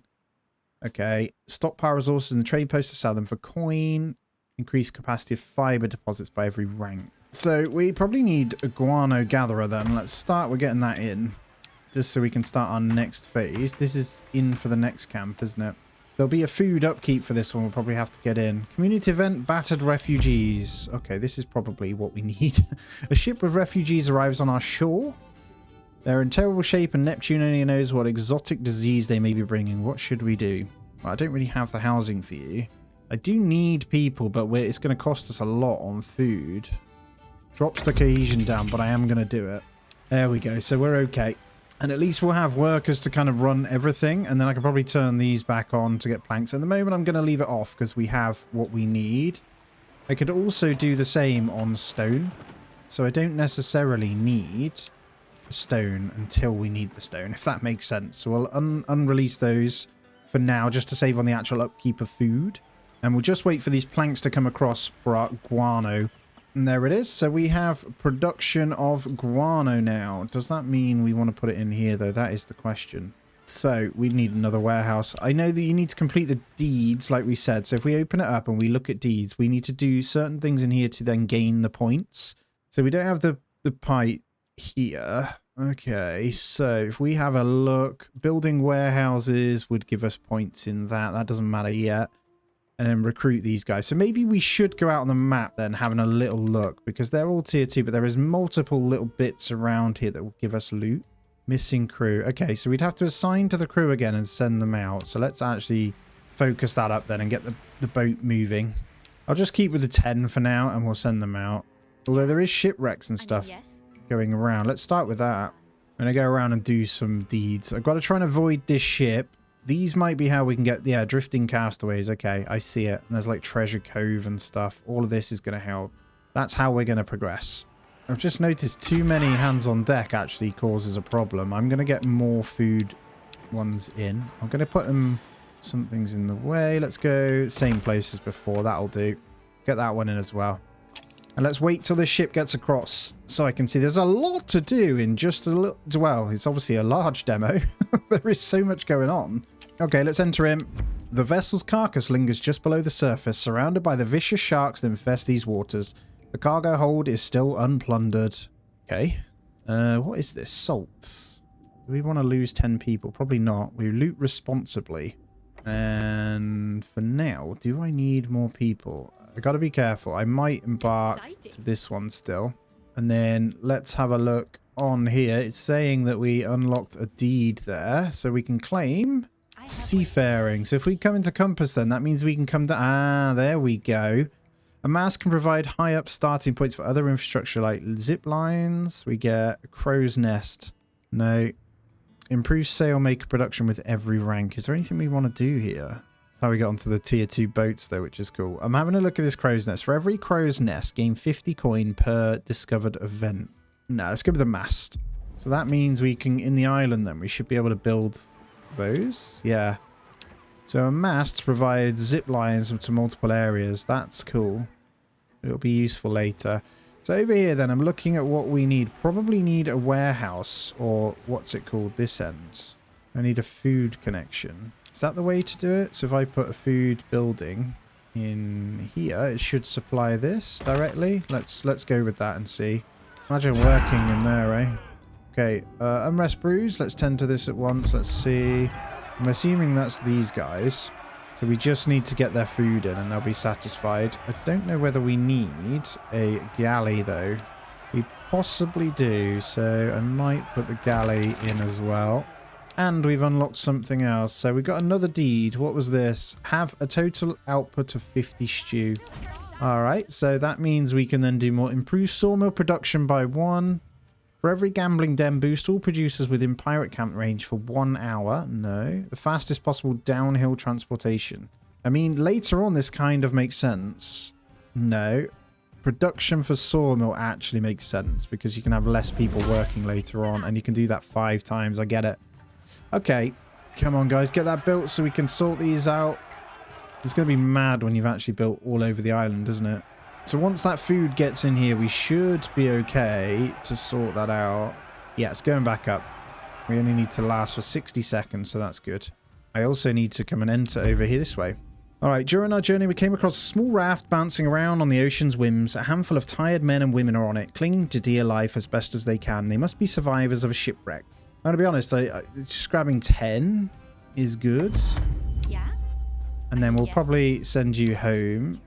Speaker 1: Okay. Stockpile resources in the trade post to sell them for coin. Increase capacity of fiber deposits by every rank. So we probably need a guano gatherer then. Let's start with getting that in. Just so we can start our next phase. This is in for the next camp, isn't it? So there'll be a food upkeep for this one. We'll probably have to get in. Community event, battered refugees. Okay, this is probably what we need. A ship with refugees arrives on our shore. They're in terrible shape and Neptune only knows what exotic disease they may be bringing. What should we do? Well, I don't really have the housing for you. I do need people, but it's going to cost us a lot on food. Drops the cohesion down, but I am going to do it. There we go. So we're okay. And at least we'll have workers to kind of run everything. And then I can probably turn these back on to get planks. At the moment, I'm going to leave it off because we have what we need. I could also do the same on stone. So I don't necessarily need stone until we need the stone, if that makes sense. So we'll unrelease those for now just to save on the actual upkeep of food. And we'll just wait for these planks to come across for our guano. And there it is. So we have production of guano now. Does that mean we want to put it in here, though? That is the question. So we need another warehouse. I know that you need to complete the deeds, like we said. So if we open it up and we look at deeds, we need to do certain things in here to then gain the points. So we don't have the pipe here. Okay, so if we have a look, building warehouses would give us points in that. That doesn't matter yet. And then recruit these guys. So maybe we should go out on the map then, having a little look, because they're all tier 2, but there is multiple little bits around here that will give us loot. Missing crew. Okay, so we'd have to assign to the crew again and send them out. So let's actually focus that up then and get the boat moving. I'll just keep with the 10 for now and we'll send them out. Although there is shipwrecks and stuff going around. Let's start with that. I'm going to go around and do some deeds. I've got to try and avoid this ship. These might be how we can get, yeah, drifting castaways. Okay, I see it. And there's like Treasure Cove and stuff. All of this is going to help. That's how we're going to progress. I've just noticed too many hands on deck actually causes a problem. I'm going to get more food ones in. I'm going to put them, some things in the way. Let's go same place as before. That'll do. Get that one in as well. And let's wait till the ship gets across so I can see. There's a lot to do in just a little... Well, it's obviously a large demo. There is so much going on. Okay, let's enter in. The vessel's carcass lingers just below the surface, surrounded by the vicious sharks that infest these waters. The cargo hold is still unplundered. Okay. What is this? Salt. Do we want to lose 10 people? Probably not. We loot responsibly. And for now, do I need more people? I got to be careful. I might embark to this one still. And then let's have a look on here. It's saying that we unlocked a deed there. So we can claim seafaring. So if we come into compass then, that means we can come to... Ah, there we go. A mast can provide high up starting points for other infrastructure like zip lines. We get a crow's nest. No. Improve sailmaker production with every rank. Is there anything we want to do here? How we got onto the tier 2 boats though, which is cool. I'm having a look at this crow's nest. For every crow's nest, gain 50 coin per discovered event. No, let's go with the mast. So that means we can, in the island then, we should be able to build those. Yeah. So a mast provides zip lines to multiple areas. That's cool. It'll be useful later. So over here then, I'm looking at what we need. Probably need a warehouse, or what's it called this end. I need a food connection. Is that the way to do it? So if I put a food building in here, it should supply this directly. Let's go with that and see. Imagine working in there, eh? Okay, unrest brews. Let's tend to this at once. Let's see. I'm assuming that's these guys. So we just need to get their food in and they'll be satisfied. I don't know whether we need a galley though. We possibly do. So I might put the galley in as well. And we've unlocked something else. So we got another deed. What was this? Have a total output of 50 stew. Alright, so that means we can then do more. Improve sawmill production by 1. For every gambling den boost, all producers within pirate camp range for 1 hour. No. The fastest possible downhill transportation. I mean, later on this kind of makes sense. No. Production for sawmill actually makes sense because you can have less people working later on and you can do that 5 times. I get it. Okay, come on guys, get that built so we can sort these out. It's going to be mad when you've actually built all over the island, isn't it? So once that food gets in here, we should be okay to sort that out. Yeah, it's going back up. We only need to last for 60 seconds, so that's good. I also need to come and enter over here this way. Alright, during our journey we came across a small raft bouncing around on the ocean's whims. A handful of tired men and women are on it, clinging to dear life as best as they can. They must be survivors of a shipwreck. Now, to be honest, just grabbing 10 is good.
Speaker 3: Yeah.
Speaker 1: And then we'll probably send you home.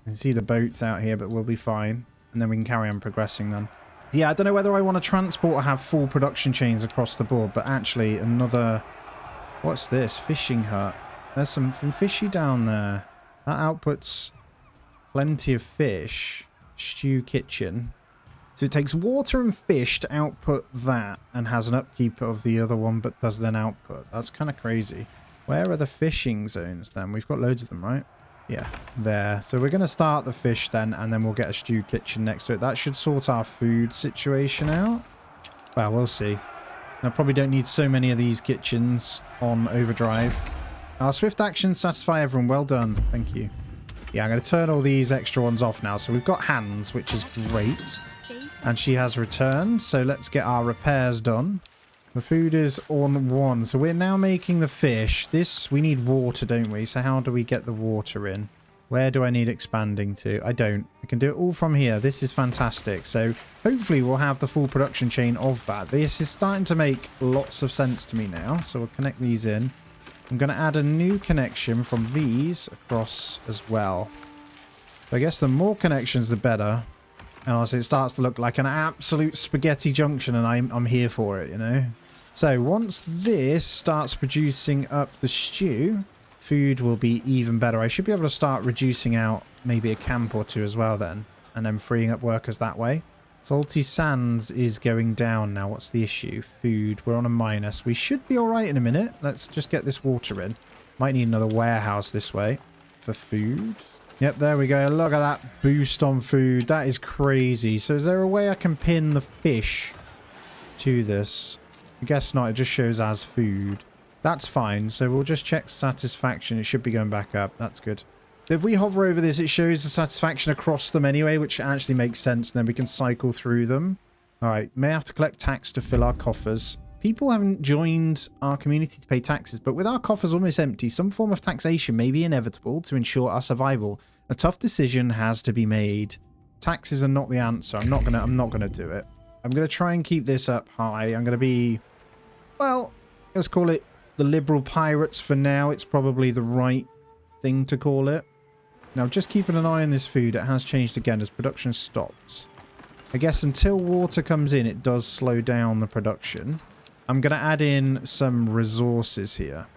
Speaker 1: You can see the boats out here, but we'll be fine. And then we can carry on progressing then. Yeah, I don't know whether I want to transport or have full production chains across the board, but actually another... What's this? Fishing hut. There's something fishy down there. That outputs plenty of fish. Stew kitchen. So it takes water and fish to output that and has an upkeep of the other one but does then output. That's kind of crazy. Where are the fishing zones then? We've got loads of them, right? Yeah, there. So we're going to start the fish then and then we'll get a stew kitchen next to it. That should sort our food situation out. Well, we'll see. I probably don't need so many of these kitchens on overdrive. Our swift actions satisfy everyone. Well done. Thank you. Yeah, I'm going to turn all these extra ones off now. So we've got hands, which is great. And she has returned, so let's get our repairs done. The food is on 1, so we're now making the fish. This, we need water, don't we? So how do we get the water in? Where do I need expanding to? I don't. I can do it all from here. This is fantastic. So hopefully we'll have the full production chain of that. This is starting to make lots of sense to me now. So we'll connect these in. I'm going to add a new connection from these across as well. I guess the more connections, the better. And honestly, it starts to look like an absolute spaghetti junction, and I'm here for it, you know? So once this starts producing up the stew, food will be even better. I should be able to start reducing out maybe a camp or two as well then, and then freeing up workers that way. Salty Sands is going down now. What's the issue? Food. We're on a minus. We should be all right in a minute. Let's just get this water in. Might need another warehouse this way for food. Yep, there we go. Look at that boost on food. That is crazy. So is there a way I can pin the fish to this? I guess not. It just shows as food. That's fine. So we'll just check satisfaction. It should be going back up. That's good. If we hover over this, it shows the satisfaction across them anyway, which actually makes sense. And then we can cycle through them. All right. May have to collect tax to fill our coffers. People haven't joined our community to pay taxes, but with our coffers almost empty, some form of taxation may be inevitable to ensure our survival. A tough decision has to be made. Taxes are not the answer. I'm not gonna do it. I'm gonna try and keep this up high. I'm gonna be, well, let's call it the liberal pirates for now. It's probably the right thing to call it. Now, just keeping an eye on this food. It has changed again as production stops. I guess until water comes in, it does slow down the production. I'm going to add in some resources here,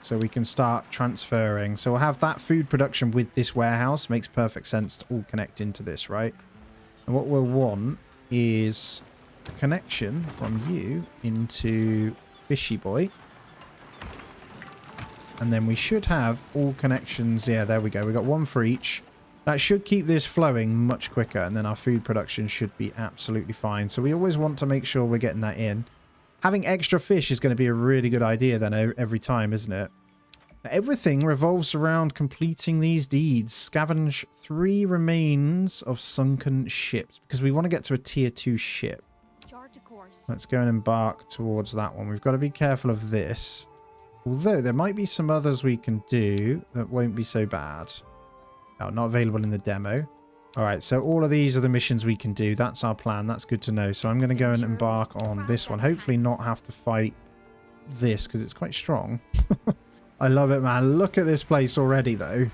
Speaker 1: so we can start transferring. So we'll have that food production with this warehouse. Makes perfect sense to all connect into this, right? And what we'll want is a connection from you into Fishy Boy. And then we should have all connections. Yeah, there we go. We got one for each. That should keep this flowing much quicker, and then our food production should be absolutely fine. So we always want to make sure we're getting that in. Having extra fish is going to be a really good idea then every time, isn't it? Everything revolves around completing these deeds. Scavenge 3 remains of sunken ships, because we want to get to a tier 2 ship. Let's go and embark towards that one. We've got to be careful of this. Although there might be some others we can do that won't be so bad. Oh, not available in the demo. All right, so all of these are the missions we can do. That's our plan. That's good to know. So I'm going to go and embark on this one. Hopefully not have to fight this, because it's quite strong. I love it, man. Look at this place already, though.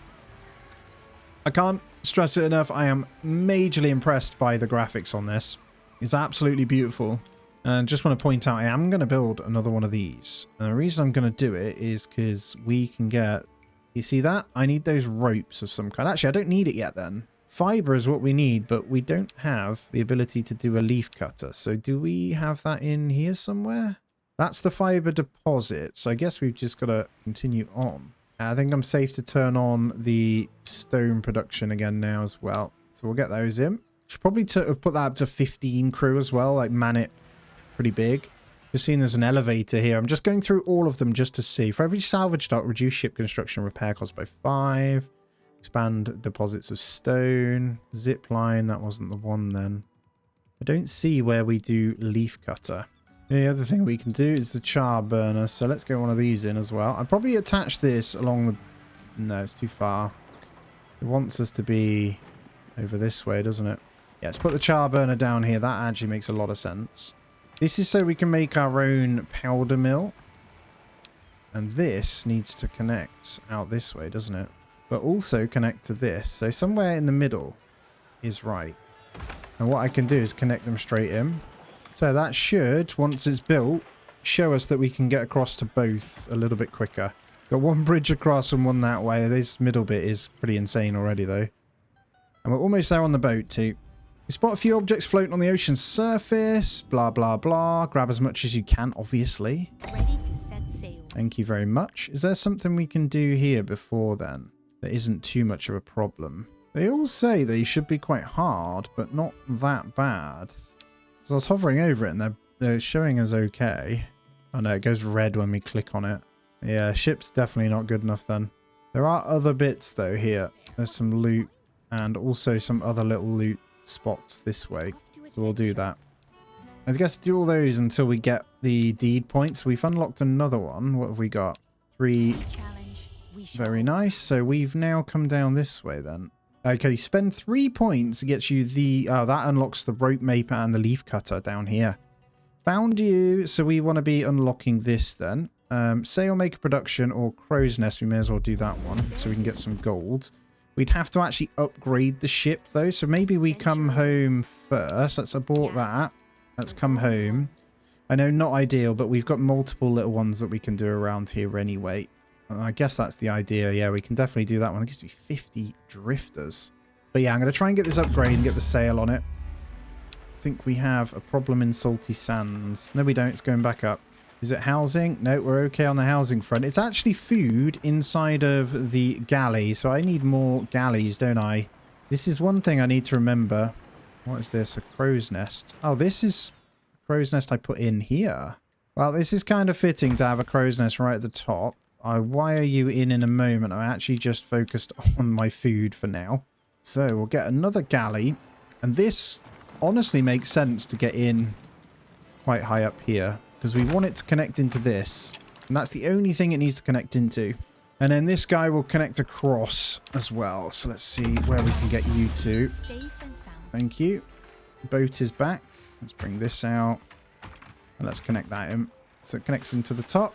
Speaker 1: I can't stress it enough. I am majorly impressed by the graphics on this. It's absolutely beautiful. And just want to point out, I am going to build another one of these. And the reason I'm going to do it is because we can get... You see that? I need those ropes of some kind. Actually, I don't need it yet then. Fiber is what we need, but we don't have the ability to do a leaf cutter. So do we have that in here somewhere? That's the fiber deposit. So I guess we've just got to continue on. I think I'm safe to turn on the stone production again now as well. So we'll get those in. Should probably put that up to 15 crew as well. Like, man it pretty big. Just seeing there's an elevator here. I'm just going through all of them just to see. For every salvage dock, reduce ship construction repair cost by 5. Expand deposits of stone. Zip line, that wasn't the one then. I don't see where we do leaf cutter. The other thing we can do is the char burner. So let's get one of these in as well. I'd probably attach this along the... No, it's too far. It wants us to be over this way, doesn't it? Yeah, let's put the char burner down here. That actually makes a lot of sense. This is so we can make our own powder mill. And this needs to connect out this way, doesn't it? But also connect to this. So somewhere in the middle is right. And what I can do is connect them straight in. So that should, once it's built, show us that we can get across to both a little bit quicker. Got one bridge across and one that way. This middle bit is pretty insane already, though. And we're almost there on the boat, too. We spot a few objects floating on the ocean's surface. Blah, blah, blah. Grab as much as you can, obviously.
Speaker 3: Ready to set sail.
Speaker 1: Thank you very much. Is there something we can do here before then that isn't too much of a problem? They all say they should be quite hard, but not that bad. So I was hovering over it and they're showing us okay. Oh no, it goes red when we click on it. Yeah, ship's definitely not good enough then. There are other bits though here. There's some loot and also some other little loot spots this way. So we'll do that. I guess do all those until we get the deed points. We've unlocked another one. What have we got? 3 Very nice. So we've now come down this way then. Okay, spend 3 points. It gets you the... Oh, that unlocks the rope maker and the leaf cutter down here. Found you. So we want to be unlocking this then. Sailmaker production or crow's nest. We may as well do that one so we can get some gold. We'd have to actually upgrade the ship though. So maybe we come home first. Let's abort that. Let's come home. I know not ideal, but we've got multiple little ones that we can do around here anyway. I guess that's the idea. Yeah, we can definitely do that one. It gives me 50 drifters. But yeah, I'm going to try and get this upgrade and get the sail on it. I think we have a problem in Salty Sands. No, we don't. It's going back up. Is it housing? No, we're okay on the housing front. It's actually food inside of the galley. So I need more galleys, don't I? This is one thing I need to remember. What is this? A crow's nest. Oh, this is a crow's nest I put in here. Well, this is kind of fitting to have a crow's nest right at the top. I'll wire you in a moment. I'm actually just focused on my food for now. So we'll get another galley. And this honestly makes sense to get in quite high up here, because we want it to connect into this. And that's the only thing it needs to connect into. And then this guy will connect across as well. So let's see where we can get you to.
Speaker 3: Safe and sound.
Speaker 1: Thank you. Boat is back. Let's bring this out. And let's connect that in. So it connects into the top.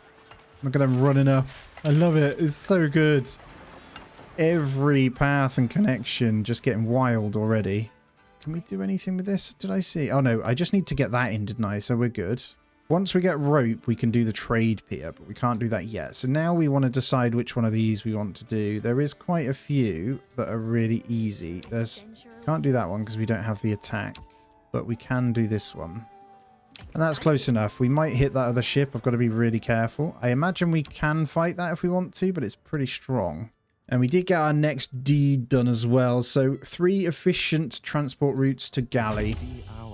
Speaker 1: Look at them running up. I love it. It's so good. Every path and connection just getting wild already. Can we do anything with this? Did I see? Oh, no. I just need to get that in, didn't I? So we're good. Once we get rope, we can do the trade pier, but we can't do that yet. So now we want to decide which one of these we want to do. There is quite a few that are really easy. Can't do that one because we don't have the attack, but we can do this one. And that's close enough. We might hit that other ship. I've got to be really careful. I imagine we can fight that if we want to, but it's pretty strong. And we did get our next deed done as well. So 3 efficient transport routes to galley.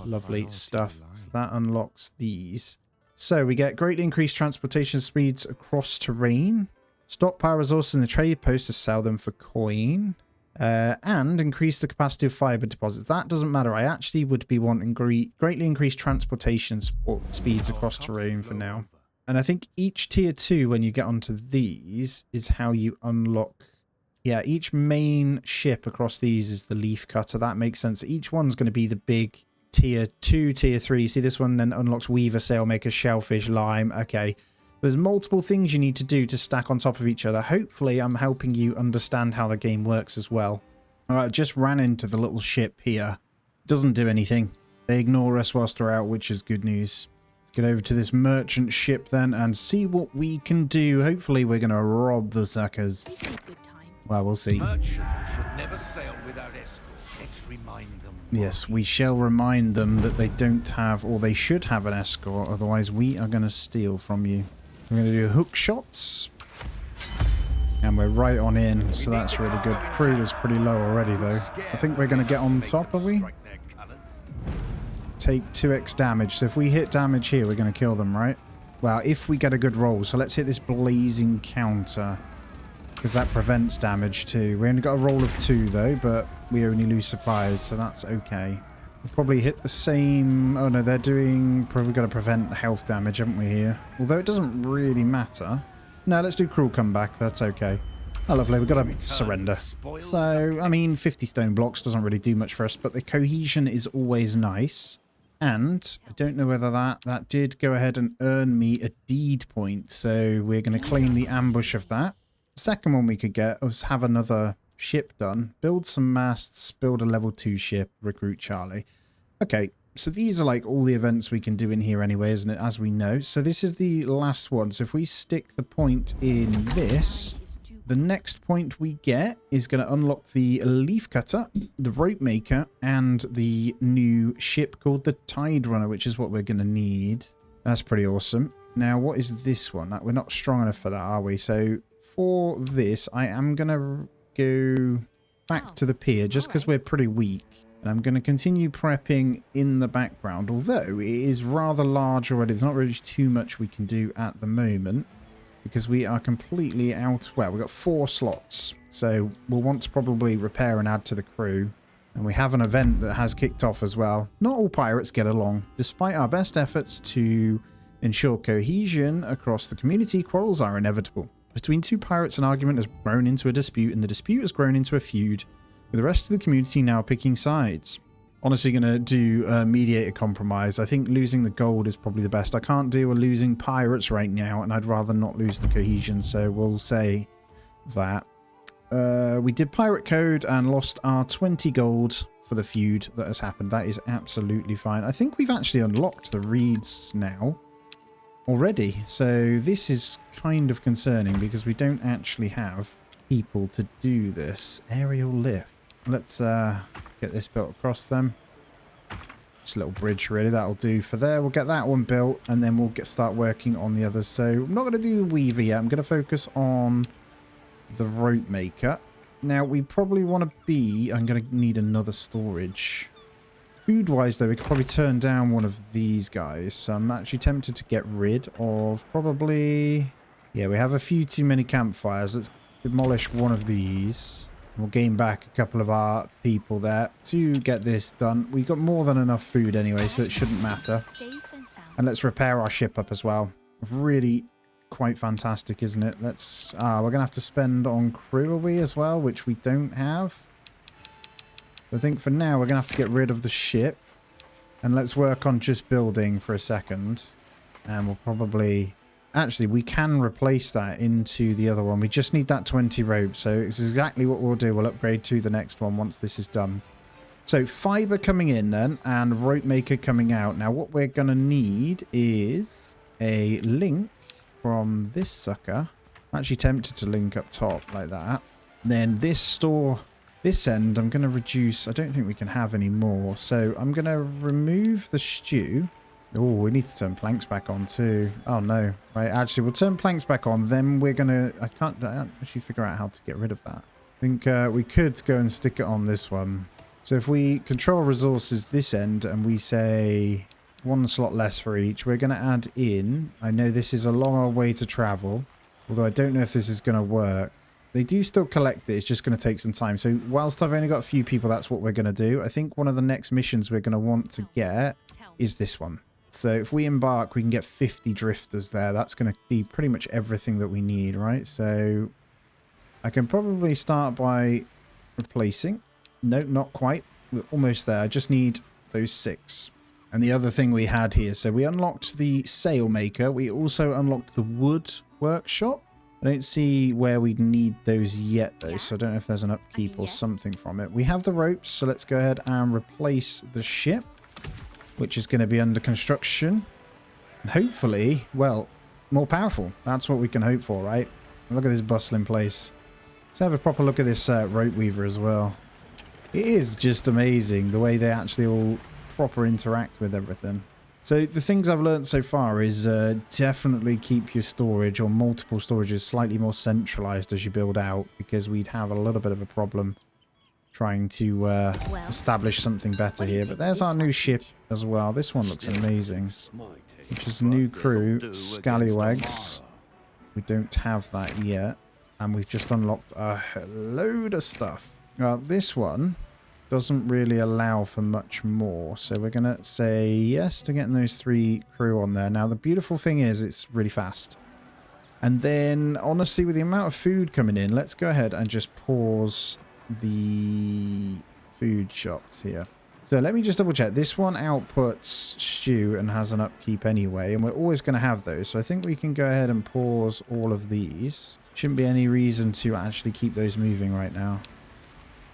Speaker 1: Lovely stuff. So that unlocks these. So we get greatly increased transportation speeds across terrain. Stockpile resources in the trade post to sell them for coin. And increase the capacity of fiber deposits. That doesn't matter. I actually would be wanting greatly increased transportation speeds across terrain for now. And I think each tier 2, when you get onto these, is how you unlock. Yeah, each main ship across these is the leaf cutter. That makes sense. Each one's going to be the big tier 2, tier 3. See, this one then unlocks weaver, sailmaker, shellfish, lime. Okay. There's multiple things you need to do to stack on top of each other. Hopefully, I'm helping you understand how the game works as well. All right, just ran into the little ship here. Doesn't do anything. They ignore us whilst we're out, which is good news. Let's get over to this merchant ship then and see what we can do. Hopefully, we're going to rob the suckers. Well, we'll see.
Speaker 2: Merchants should never sail without escort. Let's remind them.
Speaker 1: Yes, we shall remind them that they don't have, or they should have an escort. Otherwise, we are going to steal from you. We're going to do hook shots. And we're right on in, so that's really good. Crew is pretty low already, though. I think we're going to get on top, are we? Take 2x damage. So if we hit damage here, we're going to kill them, right? Well, if we get a good roll. So let's hit this blazing counter, because that prevents damage too. We only got a roll of 2, though, but we only lose supplies, so that's okay. We'll probably hit the same... Oh, no, they're doing... Probably got to prevent health damage, haven't we, here? Although it doesn't really matter. No, let's do cruel comeback. That's okay. Oh, lovely. We've got to surrender. So, I mean, 50 stone blocks doesn't really do much for us, but the cohesion is always nice. And I don't know whether that did go ahead and earn me a deed point. So we're going to claim the ambush of that. The second one we could get was have another ship done. Build some masts, build a level 2 ship, recruit Charlie. Okay, so these are like all the events we can do in here anyway, isn't it? As we know. So this is the last one. So if we stick the point in this, the next point we get is going to unlock the leaf cutter, the rope maker, and the new ship called the Tide Runner, which is what we're going to need. That's pretty awesome. Now, what is this one? We're not strong enough for that, are we? So for this, I am going to go back to the pier just because we're pretty weak. And I'm going to continue prepping in the background, although it is rather large already. There's not really too much we can do at the moment because we are completely out. Well, we've got 4 slots, so we'll want to probably repair and add to the crew. And we have an event that has kicked off as well. Not all pirates get along. Despite our best efforts to ensure cohesion across the community, quarrels are inevitable. Between two pirates, an argument has grown into a dispute, and the dispute has grown into a feud, with the rest of the community now picking sides. Honestly going to do mediate a compromise. I think losing the gold is probably the best. I can't deal with losing pirates right now, and I'd rather not lose the cohesion, so we'll say that. We did pirate code and lost our 20 gold for the feud that has happened. That is absolutely fine. I think we've actually unlocked the reeds now already, so this is kind of concerning because we don't actually have people to do this. Aerial lift. Let's get this built across them. Just a little bridge really, that'll do for there. We'll get that one built and then we'll start working on the others. So I'm not going to do the weaver yet. I'm going to focus on the rope maker. Now we probably want to be, I'm going to need another storage. Food wise though, we could probably turn down one of these guys. So I'm actually tempted to get rid of probably, yeah, we have a few too many campfires. Let's demolish one of these. We'll gain back a couple of our people there to get this done. We've got more than enough food anyway, so it shouldn't matter. And let's repair our ship up as well. Really quite fantastic, isn't it? Let's we're gonna have to spend on crew, are we, as well, which we don't have. I think for now we're gonna have to get rid of the ship and let's work on just building for a second, and we'll probably actually we can replace that into the other one. We just need that 20 rope, so it's exactly what we'll do. We'll upgrade to the next one once this is done. So fiber coming in then and rope maker coming out. Now what we're gonna need is a link from this sucker. I'm actually tempted to link up top like that. Then this store, this end, I'm going to reduce. I don't think we can have any more. So I'm going to remove the stew. Oh, we need to turn planks back on too. Oh no. Right, actually we'll turn planks back on. Then we're going to, I can't actually figure out how to get rid of that. I think we could go and stick it on this one. So if we control resources this end and we say one slot less for each, we're going to add in, I know this is a long way to travel, although I don't know if this is going to work. They do still collect it, it's just going to take some time. So whilst I've only got a few people, that's what we're going to do. I think one of the next missions we're going to want to get is this one. So if we embark, we can get 50 drifters there. That's going to be pretty much everything that we need, right? So I can probably start by replacing. No, not quite. We're almost there. I just need those 6. And the other thing we had here, so we unlocked the sail maker. We also unlocked the wood workshop. I don't see where we'd need those yet though, so I don't know if there's an upkeep or something from it. We have the ropes, so let's go ahead and replace the ship, which is going to be under construction. And hopefully, well, more powerful. That's what we can hope for, right? Look at this bustling place. Let's have a proper look at this rope weaver as well. It is just amazing the way they actually all proper interact with everything. So the things I've learned so far is definitely keep your storage or multiple storages slightly more centralized as you build out, because we'd have a little bit of a problem trying to establish something better here. But there's our new ship as well. This one looks amazing, which is new crew, scallywags. We don't have that yet, and we've just unlocked a load of stuff. Well, this one doesn't really allow for much more, so we're gonna say yes to getting those 3 crew on there. Now the beautiful thing is it's really fast, and then honestly with the amount of food coming in, let's go ahead and just pause the food shops here. So let me just double check. This one outputs stew and has an upkeep anyway, and we're always going to have those, so I think we can go ahead and pause all of these. Shouldn't be any reason to actually keep those moving right now.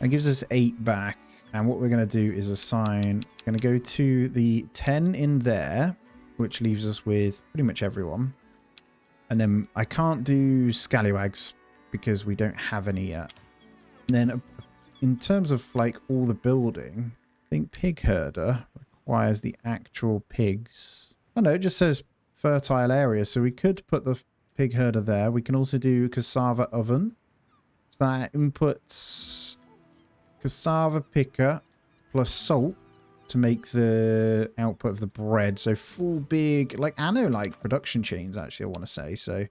Speaker 1: That gives us 8 back. And what we're going to do is assign, going to go to the 10 in there, which leaves us with pretty much everyone. And then I can't do scallywags because we don't have any yet. And then in terms of like all the building, I think pig herder requires the actual pigs. Oh no, it just says fertile area. So we could put the pig herder there. We can also do cassava oven. So that inputs cassava picker plus salt to make the output of the bread. So full big, like anno-like production chains, actually, I want to say. So,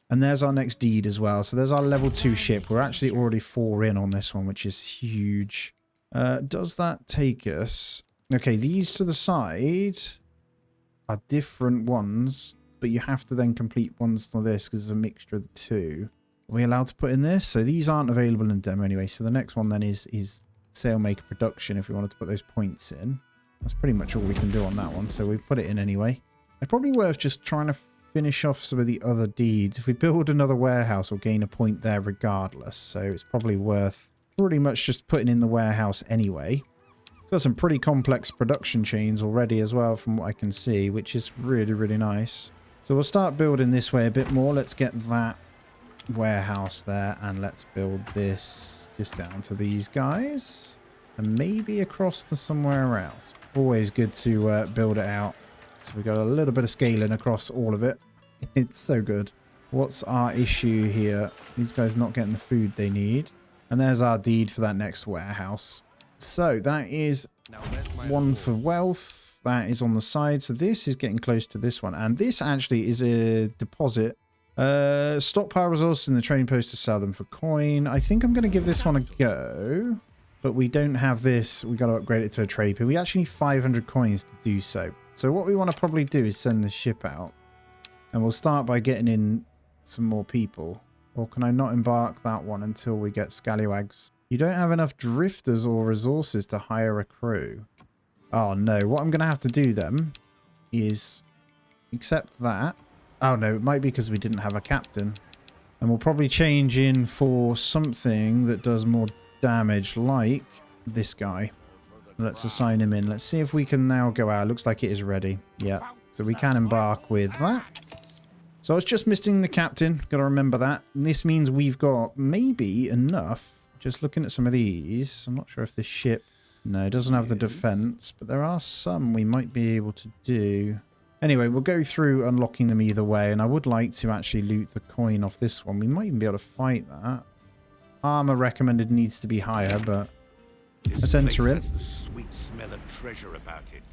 Speaker 1: and there's our next deed as well. So there's our level 2 ship. We're actually already 4 in on this one, which is huge. Does that take us? Okay, these to the side are different ones. but you have to then complete ones to this because it's a mixture of the two. Are we allowed to put in this? So these aren't available in demo anyway. So the next one then is Sailmaker Production if we wanted to put those points in. That's pretty much all we can do on that one. So we put it in anyway. It's probably worth just trying to finish off some of the other deeds. If we build another warehouse, we'll gain a point there regardless. So it's probably worth pretty much just putting in the warehouse anyway. It's got some pretty complex production chains already as well from what I can see, which is really, really nice. So we'll start building this way a bit more. Let's get that warehouse there and let's build this just down to these guys and maybe across to somewhere else. Always good to build it out. So we got a little bit of scaling across all of it. It's so good. What's our issue here? These guys not getting the food they need. And there's our deed for that next warehouse. So that is one for wealth. That is on the side. So this is getting close to this one. And this actually is a deposit. Stockpile resources in the trading post to sell them for coin. I think I'm going to give this one a go. But we don't have this. We got to upgrade it to a trade pier. We actually need 500 coins to do so. So what we want to probably do is send the ship out. And we'll start by getting in some more people. Or can I not embark that one until we get scallywags? You don't have enough drifters or resources to hire a crew. Oh no, what I'm going to have to do then is accept that. Oh no, it might be because we didn't have a captain. And we'll probably change in for something that does more damage like this guy. Let's assign him in. Let's see if we can now go out. Looks like it is ready. Yeah, so we can embark with that. So I was just missing the captain. Got to remember that. And this means we've got maybe enough. Just looking at some of these. I'm not sure if this ship... No, it doesn't have the defense. But there are some we might be able to do. Anyway, we'll go through unlocking them either way. And I would like to actually loot the coin off this one. We might even be able to fight that. Armor recommended needs to be higher, but... Let's enter in.
Speaker 2: The sweet smell of treasure about it.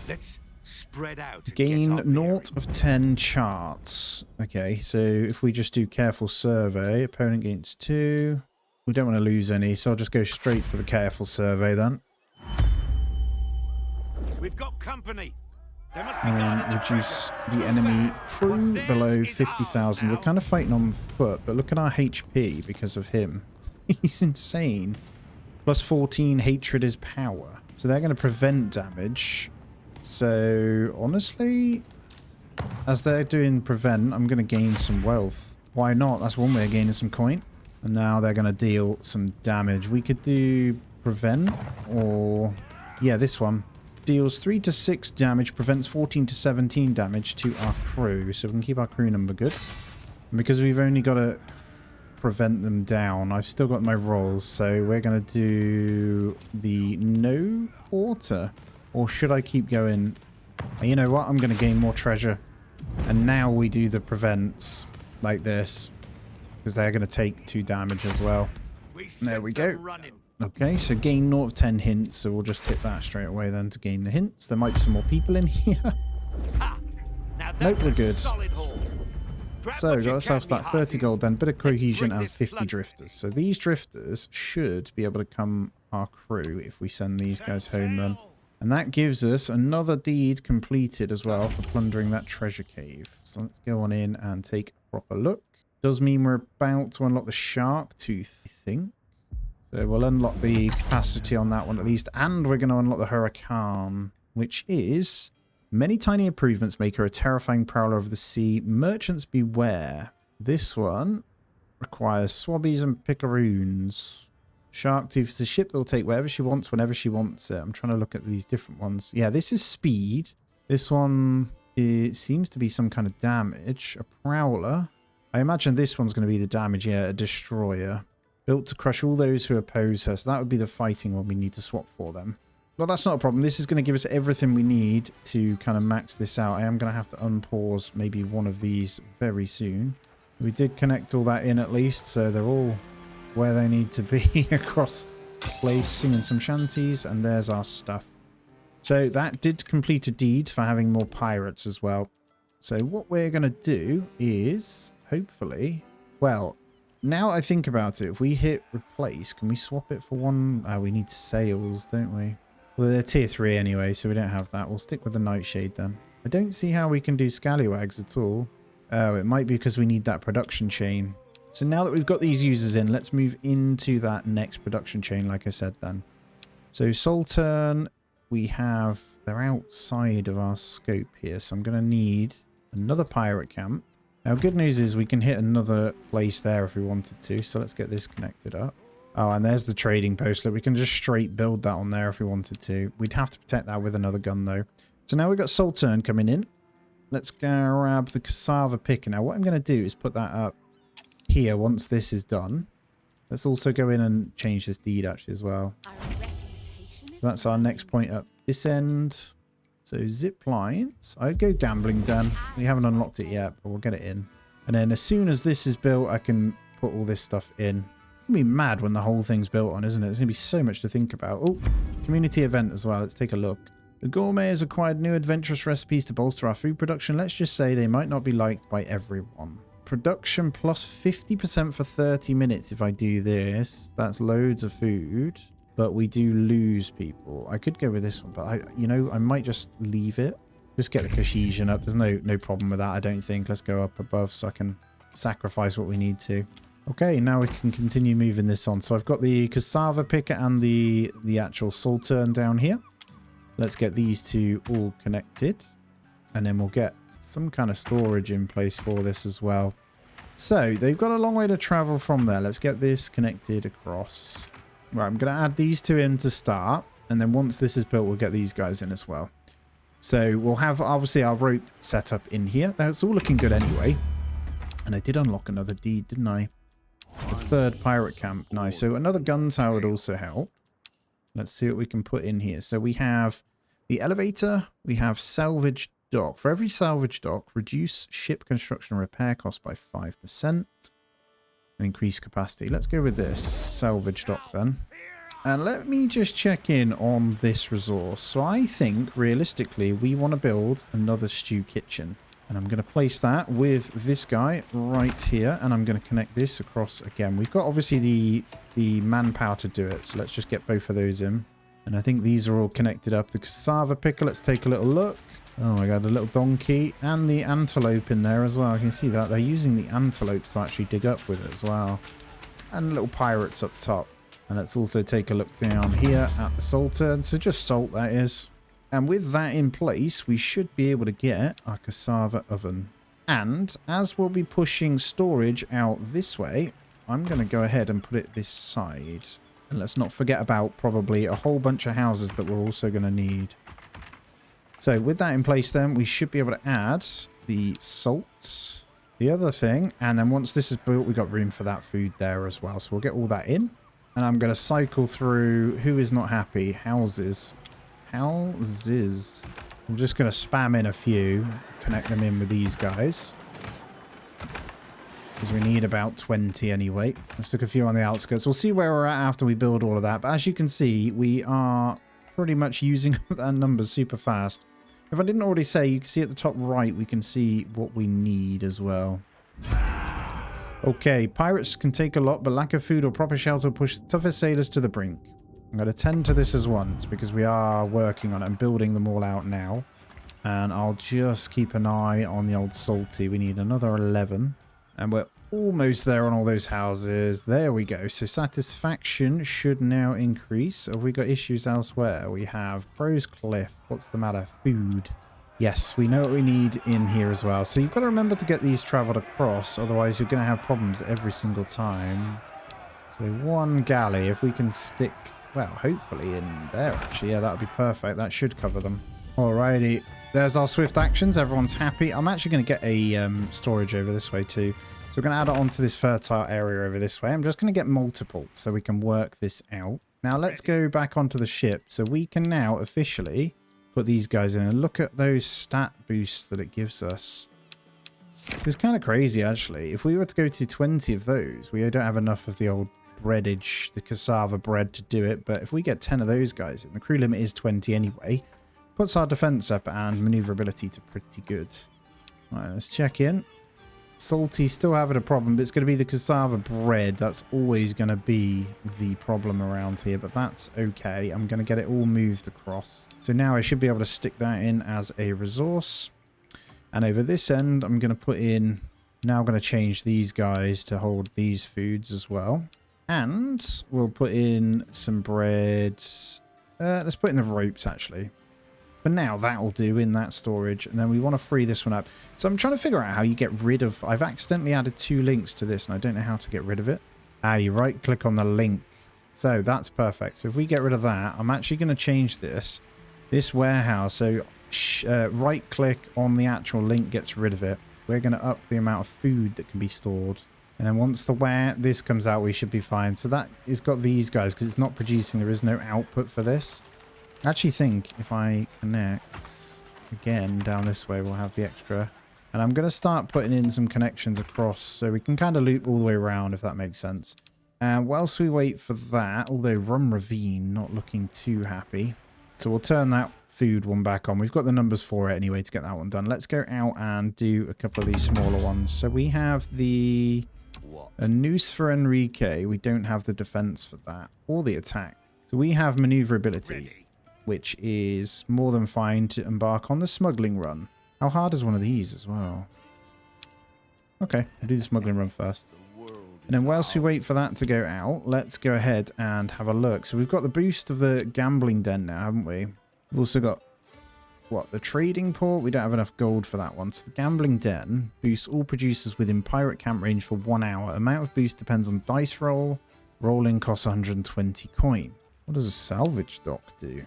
Speaker 2: Let's spread out.
Speaker 1: Gain 0 of 10 charts. Okay, so if we just do careful survey, opponent gains 2. We don't want to lose any, so I'll just go straight for the careful survey then.
Speaker 2: We've got company.
Speaker 1: And then reduce the enemy crew below 50,000. We're kind of fighting on foot, but look at our HP because of him. He's insane. Plus 14 hatred is power. So they're going to prevent damage. So honestly, as they're doing prevent, I'm going to gain some wealth. Why not? That's one way of gaining some coin. And now they're going to deal some damage. We could do prevent or... Yeah, this one. Deals 3 to 6 damage, prevents 14 to 17 damage to our crew. So we can keep our crew number good. And because we've only got to prevent them down, I've still got my rolls. So we're going to do the no quarter. Or should I keep going? You know what? I'm going to gain more treasure. And now we do the prevents like this. Because they're going to take 2 damage as well. There we go. Okay, so gain 0 of 10 hints. So we'll just hit that straight away then to gain the hints. There might be some more people in here. Nope, we're good. So got ourselves that 30 gold then. Bit of cohesion and 50 drifters. So these drifters should be able to come our crew if we send these guys home then. And that gives us another deed completed as well for plundering that treasure cave. So let's go on in and take a proper look. Does mean we're about to unlock the shark tooth, I think. So we'll unlock the capacity on that one at least. And we're going to unlock the hurricane, which is many tiny improvements make her a terrifying prowler of the sea. Merchants beware. This one requires swabbies and picaroons. Shark tooth is a ship that will take wherever she wants, whenever she wants it. I'm trying to look at these different ones. Yeah, this is speed. This one, it seems to be some kind of damage. A prowler. I imagine this one's going to be the damage, yeah, a destroyer. Built to crush all those who oppose her. So that would be the fighting one we need to swap for them. Well, that's not a problem. This is going to give us everything we need to kind of max this out. I am going to have to unpause maybe one of these very soon. We did connect all that in at least, so they're all where they need to be across the place, singing some shanties, and there's our stuff. So that did complete a deed for having more pirates as well. So what we're going to do is... hopefully, well, now I think about it, if we hit replace, can we swap it for one? We need sails, don't we? Well, they're tier 3 anyway, so we don't have that. We'll stick with the nightshade then. I don't see how we can do scallywags at all. Oh, it might be because we need that production chain. So now that we've got these users in, let's move into that next production chain, like I said then. So Saltern, they're outside of our scope here. So I'm going to need another pirate camp. Now, good news is we can hit another place there if we wanted to. So let's get this connected up. Oh, and there's the trading post. Look, we can just straight build that on there if we wanted to. We'd have to protect that with another gun, though. So now we've got Saltern coming in. Let's grab the cassava picker. Now, what I'm going to do is put that up here once this is done. Let's also go in and change this deed, actually, as well. So that's our next point up this end. So zip lines. I'd go gambling den. We haven't unlocked it yet, but we'll get it in. And then as soon as this is built, I can put all this stuff in. It's going to be mad when the whole thing's built on, isn't it? There's going to be so much to think about. Oh, community event as well. Let's take a look. The gourmet has acquired new adventurous recipes to bolster our food production. Let's just say they might not be liked by everyone. Production plus 50% for 30 minutes if I do this. That's loads of food. But we do lose people. I could go with this one, but I might just leave it. Just get the cohesion up. There's no problem with that, I don't think. Let's go up above so I can sacrifice what we need to. Okay, now we can continue moving this on. So I've got the cassava picker and the actual Saltern down here. Let's get these two all connected. And then we'll get some kind of storage in place for this as well. So they've got a long way to travel from there. Let's get this connected across. Right, I'm going to add these two in to start. And then once this is built, we'll get these guys in as well. So we'll have, obviously, our rope set up in here. That's all looking good anyway. And I did unlock another deed, didn't I? The third pirate camp. Nice. So another gun tower would also help. Let's see what we can put in here. So we have the elevator. We have salvage dock. For every salvage dock, reduce ship construction and repair costs by 5%. And increase capacity. Let's go with this salvage dock then. And let me just check in on this resource. So I think, realistically, we want to build another stew kitchen. And I'm going to place that with this guy right here. And I'm going to connect this across again. We've got, obviously, the manpower to do it. So let's just get both of those in. And I think these are all connected up. The cassava picker, let's take a little look. Oh my god, the little donkey. And the antelope in there as well. I can see that. They're using the antelopes to actually dig up with it as well. And little pirates up top. And let's also take a look down here at the Saltern. So just salt, that is. And with that in place, we should be able to get our cassava oven. And as we'll be pushing storage out this way, I'm going to go ahead and put it this side. And let's not forget about probably a whole bunch of houses that we're also going to need. So with that in place then, we should be able to add the salt, the other thing. And then once this is built, we've got room for that food there as well. So we'll get all that in. And I'm going to cycle through who is not happy. Houses. Houses. I'm just going to spam in a few. Connect them in with these guys. Because we need about 20 anyway. Let's look a few on the outskirts. We'll see where we're at after we build all of that. But as you can see, we are pretty much using that numbers super fast. If I didn't already say, you can see at the top right, we can see what we need as well. Okay, pirates can take a lot, but lack of food or proper shelter will push the toughest sailors to the brink. I'm going to tend to this as once because we are working on it and building them all out now. And I'll just keep an eye on the old salty. We need another 11. And we're almost there on all those houses. There we go. So satisfaction should now increase. Have we got issues elsewhere? We have Crow's Cliff. What's the matter? Food. Yes, we know what we need in here as well. So you've got to remember to get these traveled across. Otherwise, you're going to have problems every single time. So one galley, if we can stick, well, hopefully in there, actually. Yeah, that would be perfect. That should cover them. Alrighty. There's our swift actions. Everyone's happy. I'm actually going to get a storage over this way too. So we're going to add it onto this fertile area over this way. I'm just going to get multiple so we can work this out. Now let's go back onto the ship. So we can now officially put these guys in and look at those stat boosts that it gives us. It's kind of crazy, actually. If we were to go to 20 of those, we don't have enough of the old breadage, the cassava bread to do it. But if we get 10 of those guys in, the crew limit is 20 anyway. Puts our defense up and maneuverability to pretty good. All right, let's check in. Salty still having a problem, but it's going to be the cassava bread. That's always going to be the problem around here, but that's okay. I'm going to get it all moved across. So now I should be able to stick that in as a resource. And over this end, I'm going to put in... Now I'm going to change these guys to hold these foods as well. And we'll put in some bread. Let's put in the ropes, actually. For now, that'll do in that storage. And then we want to free this one up. So I'm trying to figure out how you get rid of... I've accidentally added 2 links to this, and I don't know how to get rid of it. You right-click on the link. So that's perfect. So if we get rid of that, I'm actually going to change this warehouse. So right-click on the actual link gets rid of it. We're going to up the amount of food that can be stored. And then once this comes out, we should be fine. So that has got these guys, because it's not producing. There is no output for this. I actually think if I connect again down this way, we'll have the extra. And I'm going to start putting in some connections across so we can kind of loop all the way around, if that makes sense. And whilst we wait for that, although Rum Ravine not looking too happy. So we'll turn that food one back on. We've got the numbers for it anyway to get that one done. Let's go out and do a couple of these smaller ones. So we have a noose for Enrique. We don't have the defense for that or the attack. So we have maneuverability, which is more than fine to embark on the smuggling run. How hard is one of these as well? Okay, we'll do the smuggling run first. And then whilst we wait for that to go out, let's go ahead and have a look. So we've got the boost of the gambling den now, haven't we? We've also got, what, the trading port? We don't have enough gold for that one. So the gambling den boosts all producers within pirate camp range for 1 hour. Amount of boost depends on dice roll. Rolling costs 120 coin. What does a salvage dock do?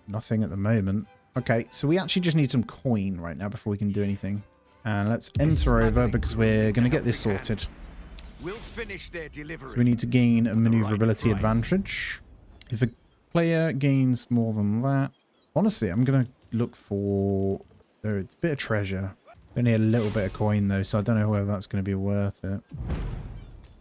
Speaker 1: Nothing at the moment. Okay, so we actually just need some coin right now before we can do anything. And let's enter over because we're going to get this sorted.
Speaker 2: We'll finish their delivery.
Speaker 1: So we need to gain a maneuverability advantage. If a player gains more than that... Honestly, I'm going to look for a bit of treasure. Only a little bit of coin though, so I don't know whether that's going to be worth it.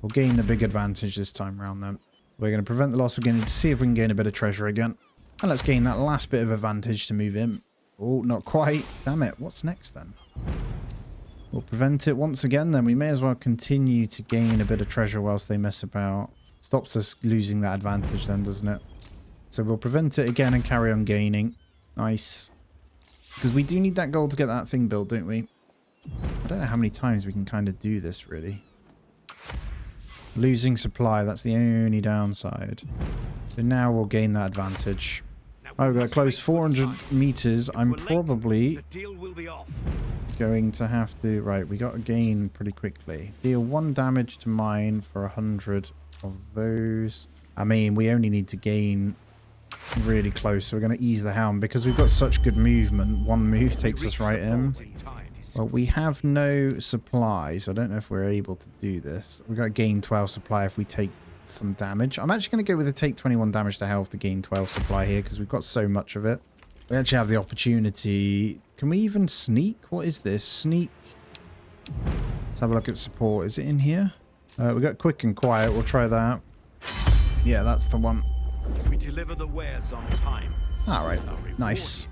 Speaker 1: We'll gain the big advantage this time around then. We're going to prevent the loss of gaining to see if we can gain a bit of treasure again. And let's gain that last bit of advantage to move in. Oh, not quite. Damn it. What's next then? We'll prevent it once again then. We may as well continue to gain a bit of treasure whilst they mess about. Stops us losing that advantage then, doesn't it? So we'll prevent it again and carry on gaining. Nice. Because we do need that gold to get that thing built, don't we? I don't know how many times we can kind of do this, really. Losing supply, that's the only downside. So now we'll gain that advantage. Oh, we've got close 400 meters. I'm probably going to have to... Right, we got to gain pretty quickly. Deal 1 damage to mine for 100 of those. I mean, we only need to gain really close, so we're going to ease the helm because we've got such good movement. 1 move takes us right in. Well, we have no supply, so I don't know if we're able to do this. We've got to gain 12 supply if we take some damage. I'm actually going to go with a take 21 damage to health to gain 12 supply here because we've got so much of it. We actually have the opportunity. Can we even sneak? What is this? Sneak. Let's have a look at support. Is it in here? We got quick and quiet. We'll try that. Yeah, that's the one.
Speaker 2: We deliver the wares on time.
Speaker 1: All right. Nice.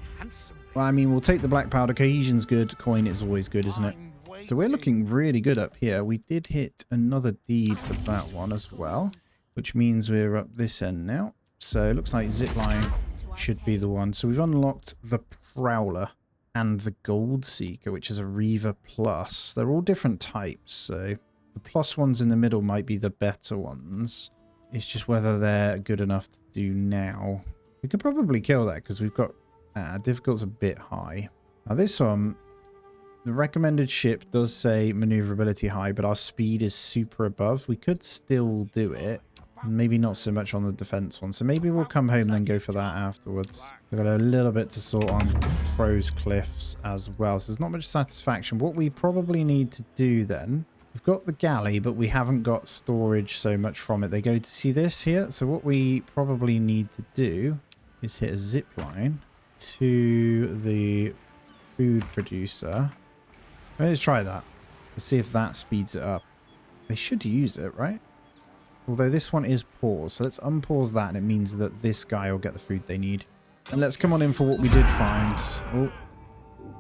Speaker 1: Well, I mean, we'll take the black powder. Cohesion's good. Coin is always good, isn't it? So we're looking really good up here. We did hit another deed for that one as well, which means we're up this end now. So it looks like zipline should be the one. So we've unlocked the Prowler and the Gold Seeker, which is a Reaver Plus. They're all different types. So the plus ones in the middle might be the better ones. It's just whether they're good enough to do now. We could probably kill that because we've got difficulty's a bit high. Now this one... The recommended ship does say maneuverability high, but our speed is super above. We could still do it. Maybe not so much on the defense one. So maybe we'll come home and then go for that afterwards. We've got a little bit to sort on Crow's Cliffs as well. So there's not much satisfaction. What we probably need to do then... We've got the galley, but we haven't got storage so much from it. They go to see this here. So what we probably need to do is hit a zip line to the food producer. Let's try that. Let's see if that speeds it up. They should use it, right? Although this one is paused. So let's unpause that, and it means that this guy will get the food they need. And let's come on in for what we did find. Oh,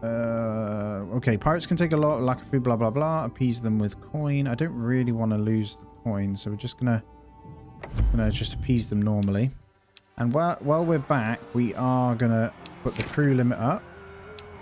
Speaker 1: Okay, pirates can take a lot, lack of food, blah, blah, blah. Appease them with coin. I don't really want to lose the coin, so we're just gonna just appease them normally. And while we're back, we are gonna put the crew limit up,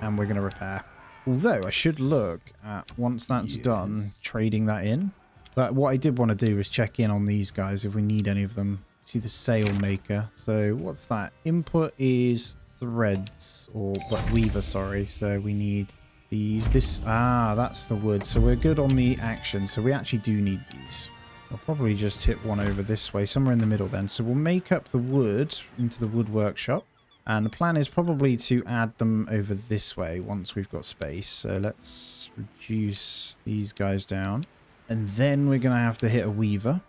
Speaker 1: and we're gonna repair. Although I should look at, once that's done, trading that in. But what I did want to do is check in on these guys if we need any of them. See the sail maker. So what's that? Input is threads, or weaver, sorry. So we need these. That's the wood. So we're good on the action. So we actually do need these. I'll probably just hit one over this way, somewhere in the middle then. So we'll make up the wood into the wood workshop. And the plan is probably to add them over this way once we've got space. So let's reduce these guys down. And then we're going to have to hit a weaver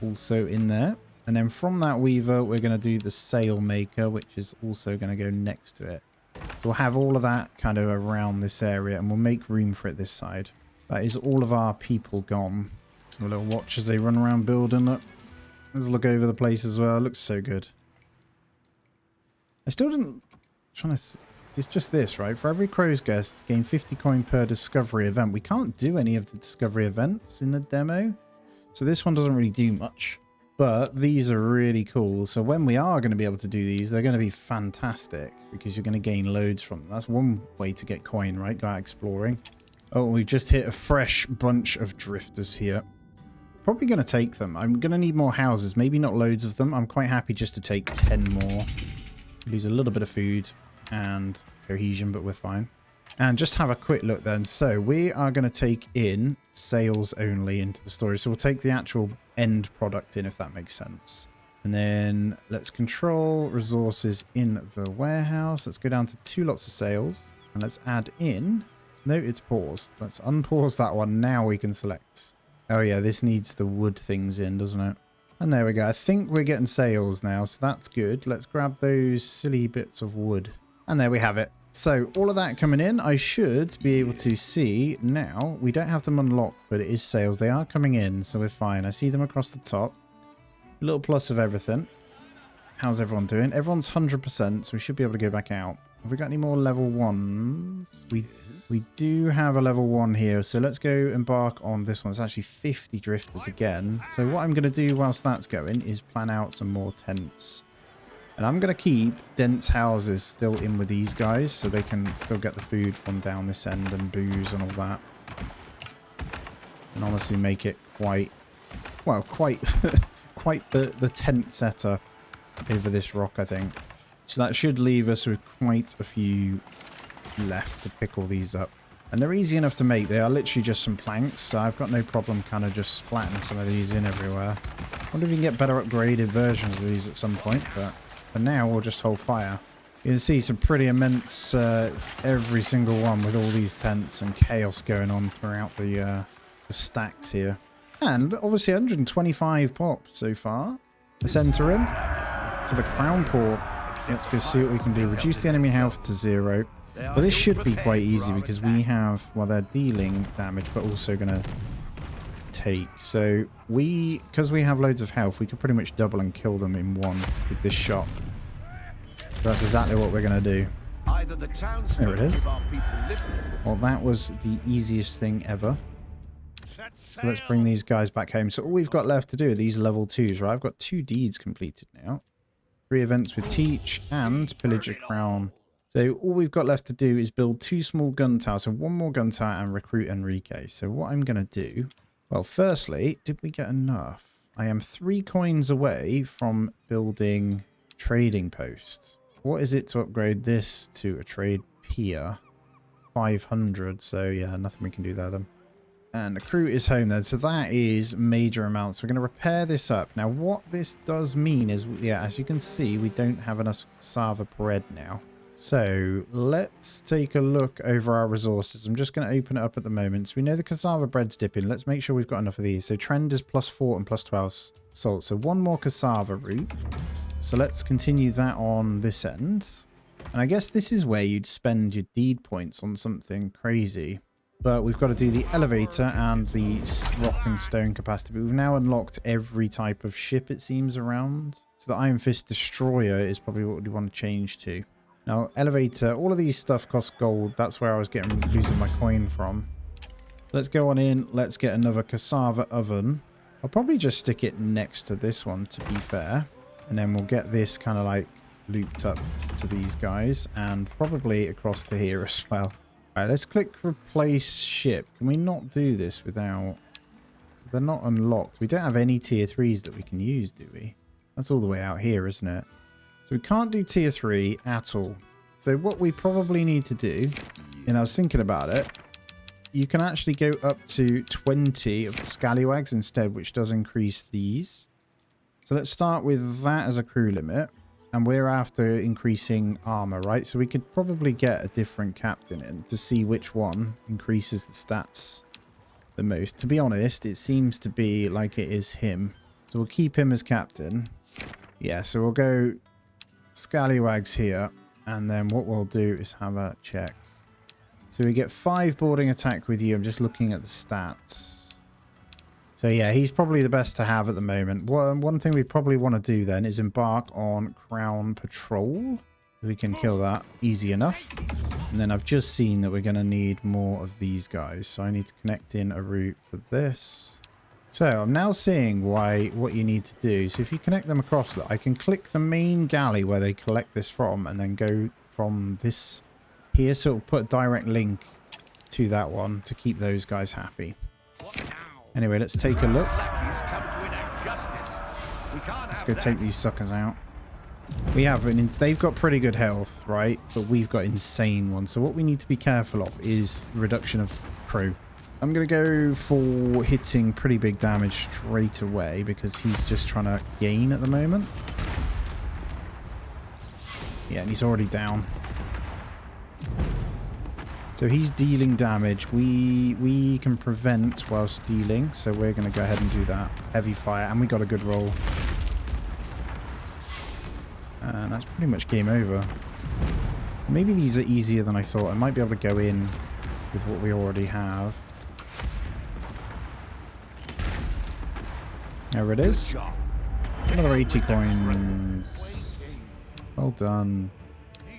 Speaker 1: also in there. And then from that weaver, we're going to do the sail maker, which is also going to go next to it. So we'll have all of that kind of around this area, and we'll make room for it this side. That is all of our people gone. A little watch as they run around building it. Let's look over the place as well. It looks so good. I still didn't... It's just this, right? For every crow's guest, gain 50 coin per discovery event. We can't do any of the discovery events in the demo. So this one doesn't really do much. But these are really cool. So when we are going to be able to do these, they're going to be fantastic. Because you're going to gain loads from them. That's one way to get coin, right? Go out exploring. Oh, we've just hit a fresh bunch of drifters here. Probably going to take them. I'm going to need more houses. Maybe not loads of them. I'm quite happy just to take 10 more. Lose a little bit of food and cohesion, but we're fine. And just have a quick look then. So we are going to take in sales only into the storage. So we'll take the actual end product in, if that makes sense. And then let's control resources in the warehouse. Let's go down to 2 lots of sales. And let's add in... No, it's paused. Let's unpause that one. Now we can select. Oh yeah, this needs the wood things in, doesn't it? And there we go. I think we're getting sales now, so that's good. Let's grab those silly bits of wood. And there we have it. So all of that coming in, I should be able to see now. We don't have them unlocked, but it is sales. They are coming in, so we're fine. I see them across the top. A little plus of everything. How's everyone doing? Everyone's 100%, so we should be able to go back out. Have we got any more level 1s? We do have a level 1 here, so let's go embark on this one. It's actually 50 drifters again. So what I'm going to do whilst that's going is plan out some more tents. And I'm going to keep dense houses still in with these guys, so they can still get the food from down this end and booze and all that. And honestly make it quite the tent setter over this rock, I think. So that should leave us with quite a few left to pick all these up. And they're easy enough to make. They are literally just some planks, so I've got no problem kind of just splatting some of these in everywhere. I wonder if you can get better upgraded versions of these at some point, but for now we'll just hold fire. You can see some pretty immense every single one with all these tents and chaos going on throughout the stacks here. And obviously 125 pop so far. Let's enter in to the crown port. Let's go see what we can do. Reduce the enemy health to 0. But this should be quite easy because we have, well, they're dealing damage, but also going to take. So because we have loads of health, we could pretty much double and kill them in one with this shot. So that's exactly what we're going to do. There it is. Well, that was the easiest thing ever. So let's bring these guys back home. So all we've got left to do are these level 2s, right? I've got 2 deeds completed now. 3 events with Teach and Pillage a Crown. So all we've got left to do is build 2 small gun towers. So 1 more gun tower and recruit Enrique. So what I'm going to do... Well, firstly, did we get enough? I am 3 coins away from building trading post. What is it to upgrade this to a trade pier? 500. So yeah, nothing we can do there then. And the crew is home then. So that is major amounts. We're going to repair this up. Now, what this does mean is, yeah, as you can see, we don't have enough cassava bread now. So let's take a look over our resources. I'm just going to open it up at the moment. So we know the cassava bread's dipping. Let's make sure we've got enough of these. So trend is +4 and +12 salt. So 1 more cassava root. So let's continue that on this end. And I guess this is where you'd spend your deed points on something crazy. But we've got to do the elevator and the rock and stone capacity. But we've now unlocked every type of ship, it seems, around. So the Iron Fist Destroyer is probably what we want to change to. Now, elevator, all of these stuff cost gold. That's where I was losing my coin from. Let's go on in. Let's get another cassava oven. I'll probably just stick it next to this one, to be fair. And then we'll get this kind of like looped up to these guys and probably across to here as well. All right, let's click replace ship. Can we not do this without... So they're not unlocked. We don't have any tier 3s that we can use, do we? That's all the way out here, isn't it? So we can't do tier 3 at all. So what we probably need to do, and I was thinking about it, you can actually go up to 20 of the scallywags instead, which does increase these. So let's start with that as a crew limit. And we're after increasing armor, right? So we could probably get a different captain in to see which one increases the stats the most. To be honest, it seems to be like it is him. So we'll keep him as captain. Yeah, so we'll go scallywags here. And then what we'll do is have a check. So we get 5 boarding attack with you. I'm just looking at the stats. So yeah, he's probably the best to have at the moment. One thing we probably want to do then is embark on Crown Patrol. We can kill that easy enough. And then I've just seen that we're going to need more of these guys. So I need to connect in a route for this. So I'm now seeing what you need to do. So if you connect them across, I can click the main galley where they collect this from and then go from this here. So it'll put a direct link to that one to keep those guys happy. Anyway, let's take a look. Let's go take these suckers out. We have they've got pretty good health, right? But we've got insane ones. So what we need to be careful of is reduction of crew. I'm going to go for hitting pretty big damage straight away because he's just trying to gain at the moment. Yeah, and he's already down. So he's dealing damage. We can prevent whilst dealing, so we're going to go ahead and do that. Heavy fire, and we got a good roll. And that's pretty much game over. Maybe these are easier than I thought. I might be able to go in with what we already have. There it is. Another 80 coins. Well done.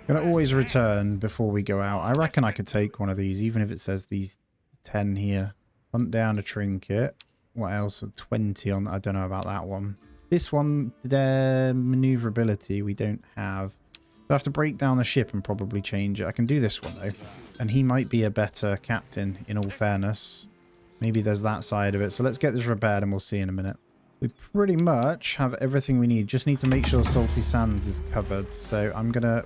Speaker 1: Gonna always return before we go out. I reckon I could take one of these, even if it says these 10 here. Hunt down a trinket. What else? 20 on. I don't know about that one. This one, the maneuverability we don't have. I have to break down the ship and probably change it. I can do this one though, and he might be a better captain. In all fairness, maybe there's that side of it. So let's get this repaired, and we'll see in a minute. We pretty much have everything we need. Just need to make sure Salty Sands is covered. So I'm gonna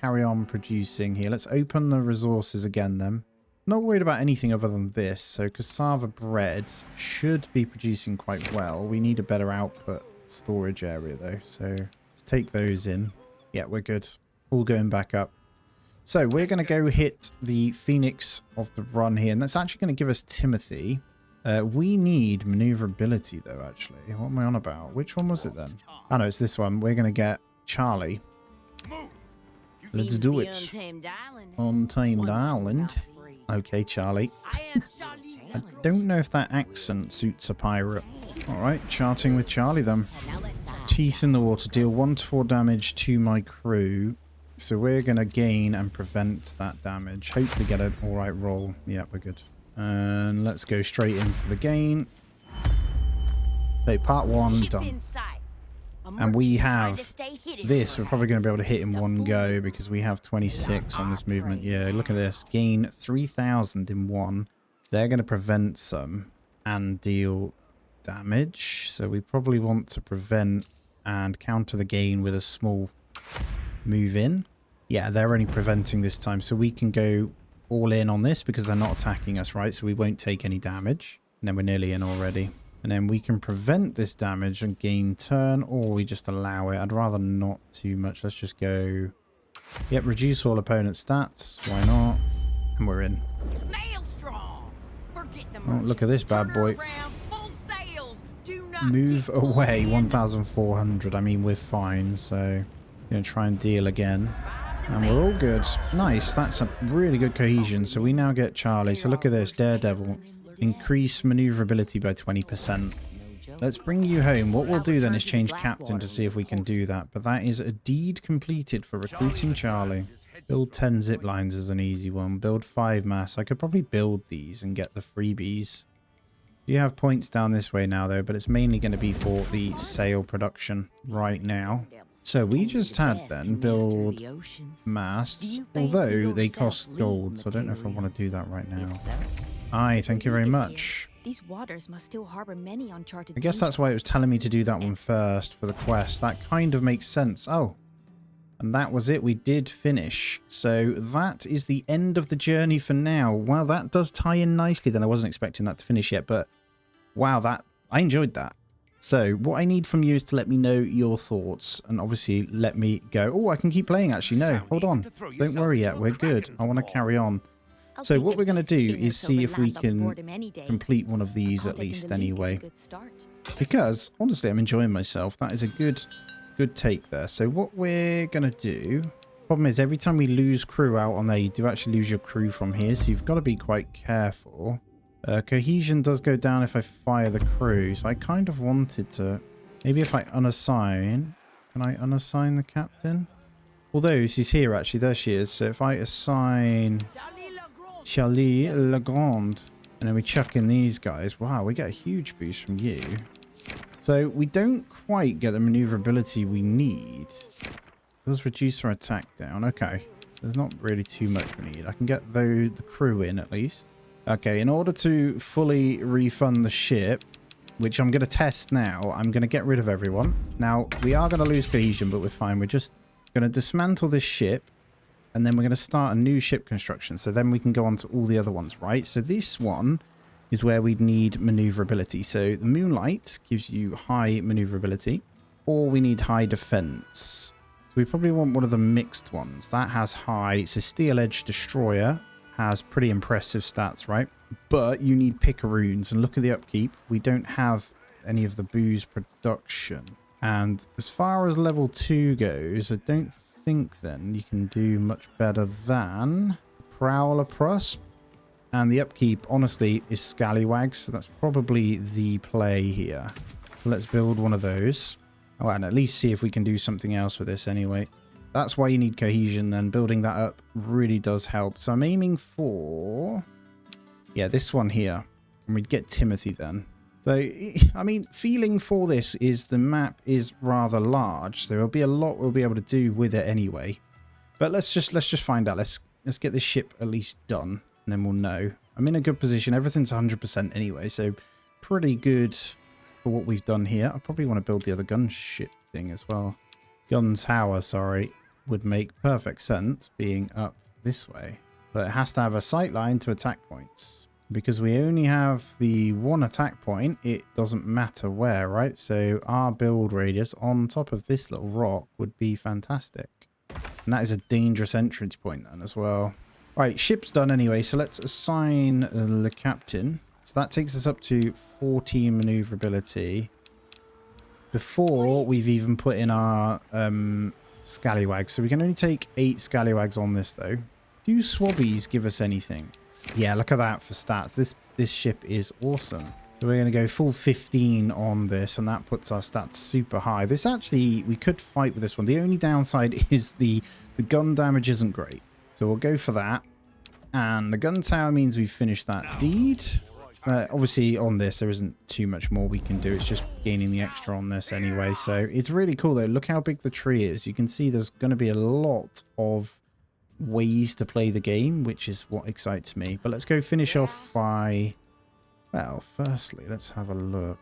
Speaker 1: carry on producing here. Let's open the resources again then. Not worried about anything other than this. So cassava bread should be producing quite well. We need a better output storage area though. So let's take those in. Yeah, we're good. All going back up. So we're going to go hit the Phoenix of the run here. And that's actually going to give us Timothy. We need maneuverability though, actually. What am I on about? Which one was it then? Oh no, it's this one. We're going to get Charlie. Let's do it. Untamed Island. Okay, Charlie. I don't know if that accent suits a pirate. Alright, charting with Charlie then. Teeth in the water. Deal 1 to 4 damage to my crew. So we're going to gain and prevent that damage. Hopefully get an alright roll. Yeah, we're good. And let's go straight in for the gain. Okay, part 1 done. And we have this. We're probably going to be able to hit in one go because we have 26 on this movement. Yeah, look at this. Gain 3,000 in one. They're going to prevent some and deal damage. So we probably want to prevent and counter the gain with a small move in. Yeah, they're only preventing this time. So we can go all in on this because they're not attacking us, right? So we won't take any damage. And then we're nearly in already. And then we can prevent this damage and gain turn, or we just allow it. I'd rather not too much. Let's just go... Yep, reduce all opponent stats. Why not? And we're in. Oh, look at this bad boy. Move away, 1,400. I mean, we're fine, so... Going to try and deal again. And we're all good. Nice, that's a really good cohesion. So we now get Charlie. So look at this, Daredevil. Increase maneuverability by 20%. let's bring you home. What we'll do then is change captain to see if we can do that. But that is a deed completed for recruiting Charlie. Build 10 zip lines is an easy one. Build 5 mass. I could probably build these and get the freebies. You have points down this way now though, but it's mainly going to be for the sail production right now. So we just had then build masts, although they cost gold, so I don't know if I want to do that right now. Aye, thank you very much.
Speaker 4: These waters must still harbor many uncharted.
Speaker 1: I guess that's why it was telling me to do that one first for the quest. That kind of makes sense. Oh, and that was it. We did finish. So that is the end of the journey for now. Wow, that does tie in nicely then. I wasn't expecting that to finish yet, but wow, I enjoyed that. So what I need from you is to let me know your thoughts and obviously let me go. Oh, I can keep playing actually. No, hold on. Don't worry yet. We're good. I want to carry on. So what we're going to do is see if we can complete one of these at least anyway. Because honestly, I'm enjoying myself. That is a good take there. So what we're going to do, problem is every time we lose crew out on there, you do actually lose your crew from here. So you've got to be quite careful. Cohesion does go down if I fire the crew, so I kind of wanted to... Maybe if I unassign... Can I unassign the captain? Although, she's here actually, there she is. So if I assign... Charlie Legrand, and then we chuck in these guys, wow, we get a huge boost from you. So we don't quite get the maneuverability we need. It does reduce our attack down, okay. So there's not really too much we need. I can get the crew in at least. Okay, in order to fully refund the ship, which I'm going to test now, I'm going to get rid of everyone. Now, we are going to lose cohesion, but we're fine. We're just going to dismantle this ship, and then we're going to start a new ship construction. So then we can go on to all the other ones, right? So this one is where we'd need maneuverability. So the Moonlight gives you high maneuverability, or we need high defense. So we probably want one of the mixed ones. That has high. So Steel Edge Destroyer has pretty impressive stats, right? But you need picaroons, and look at the upkeep. We don't have any of the booze production. And as far as level 2 goes, I don't think then you can do much better than Prowler Prus. And the upkeep, honestly, is Scallywags, so that's probably the play here. Let's build one of those. Oh, and at least see if we can do something else with this anyway. That's why you need cohesion then. Building that up really does help. So I'm aiming for... yeah, this one here. And we'd get Timothy then. So, I mean, feeling for this is the map is rather large. So there'll be a lot we'll be able to do with it anyway. But let's just find out. Let's get this ship at least done. And then we'll know. I'm in a good position. Everything's 100% anyway. So pretty good for what we've done here. I probably want to build the other gunship thing as well. Gun tower, sorry. Would make perfect sense being up this way, but it has to have a sight line to attack points. Because we only have the one attack point, it doesn't matter where, right? So our build radius on top of this little rock would be fantastic, and that is a dangerous entrance point then as well. Right, ship's done anyway, so let's assign the captain. So that takes us up to 14 maneuverability before we've even put in our Scallywags. So we can only take 8 Scallywags on this though. Do Swabbies give us anything? Yeah, look at that for stats. This ship is awesome. So we're going to go full 15 on this, and that puts our stats super high. This actually, we could fight with this one. The only downside is the gun damage isn't great. So we'll go for that. And the gun tower means we've finished that deed. Obviously on this there isn't too much more we can do. It's just gaining the extra on this anyway. So it's really cool though. Look how big the tree is. You can see there's going to be a lot of ways to play the game, which is what excites me. But let's go finish off by... well, firstly, let's have a look.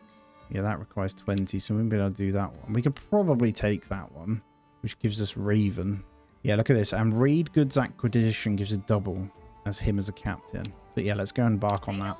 Speaker 1: Yeah, that requires 20, so we won't be able to do that one. We could probably take that one, which gives us Raven. Yeah, look at this. And Raid Goods Acquisition gives a double as him as a captain. But yeah, let's go and embark on that.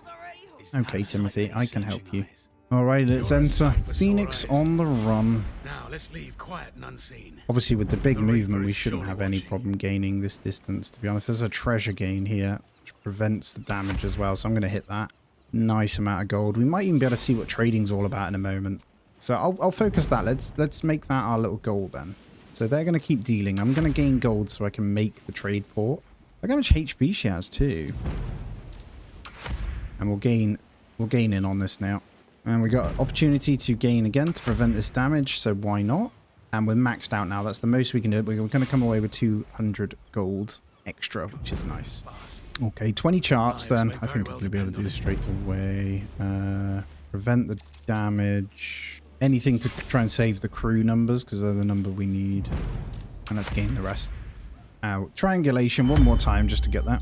Speaker 1: Okay, Timothy, I can help you. Alright, let's enter Phoenix on the run.
Speaker 5: Now let's leave quiet and unseen.
Speaker 1: Obviously, with the big movement, we shouldn't have any problem gaining this distance, to be honest. There's a treasure gain here, which prevents the damage as well, so I'm going to hit that. Nice amount of gold. We might even be able to see what trading's all about in a moment. So I'll focus that. Let's make that our little goal then. So they're going to keep dealing. I'm going to gain gold so I can make the trade port. Look how much HP she has too. And we'll gain in on this now. And we got opportunity to gain again to prevent this damage, so why not? And we're maxed out now. That's the most we can do. We're going to come away with 200 gold extra, which is nice. Okay, 20 charts then. I think we're going to be able to do this straight away. Prevent the damage. Anything to try and save the crew numbers, because they're the number we need. And let's gain the rest. Triangulation one more time just to get that.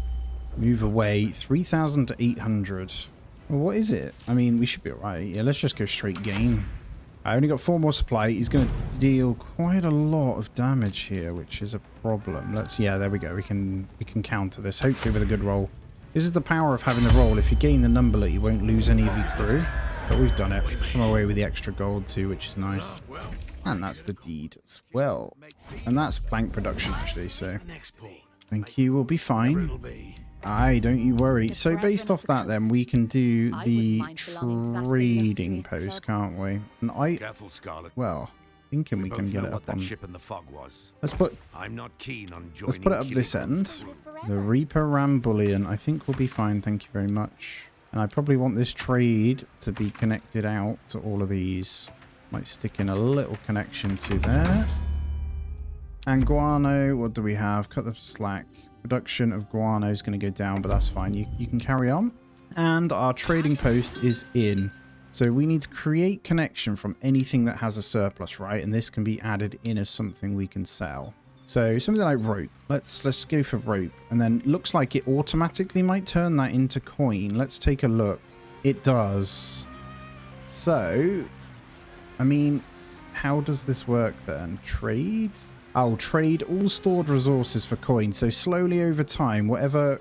Speaker 1: Move away. 3,800. Well, what is it? I mean, we should be alright. Yeah, let's just go straight gain. I only got 4 more supply. He's going to deal quite a lot of damage here, which is a problem. Yeah, there we go. We can counter this, hopefully with a good roll. This is the power of having the roll. If you gain the number, you won't lose any of your crew. But we've done it. Come away with the extra gold too, which is nice. And that's the deed as well. And that's plank production actually, so thank you, we'll be fine. Aye, don't you worry. So based off that then, we can do the trading post, can't we? And
Speaker 2: Careful, Scarlet.
Speaker 1: well, thinking we can get it up on...
Speaker 2: ship in the fog was.
Speaker 1: I'm
Speaker 2: not keen on joining.
Speaker 1: Let's put it up this end. The Reaper Ram Bullion, I think will be fine, thank you very much. And I probably want this trade to be connected out to all of these. Might stick in a little connection to there. And guano, what do we have? Cut the slack. Production of guano is going to go down, but that's fine. You can carry on. And our trading post is in. So we need to create connection from anything that has a surplus, right? And this can be added in as something we can sell. So something like rope. Let's go for rope. And then looks like it automatically might turn that into coin. Let's take a look. It does. So, I mean, how does this work then? Trade? I'll trade all stored resources for coins. So slowly over time, whatever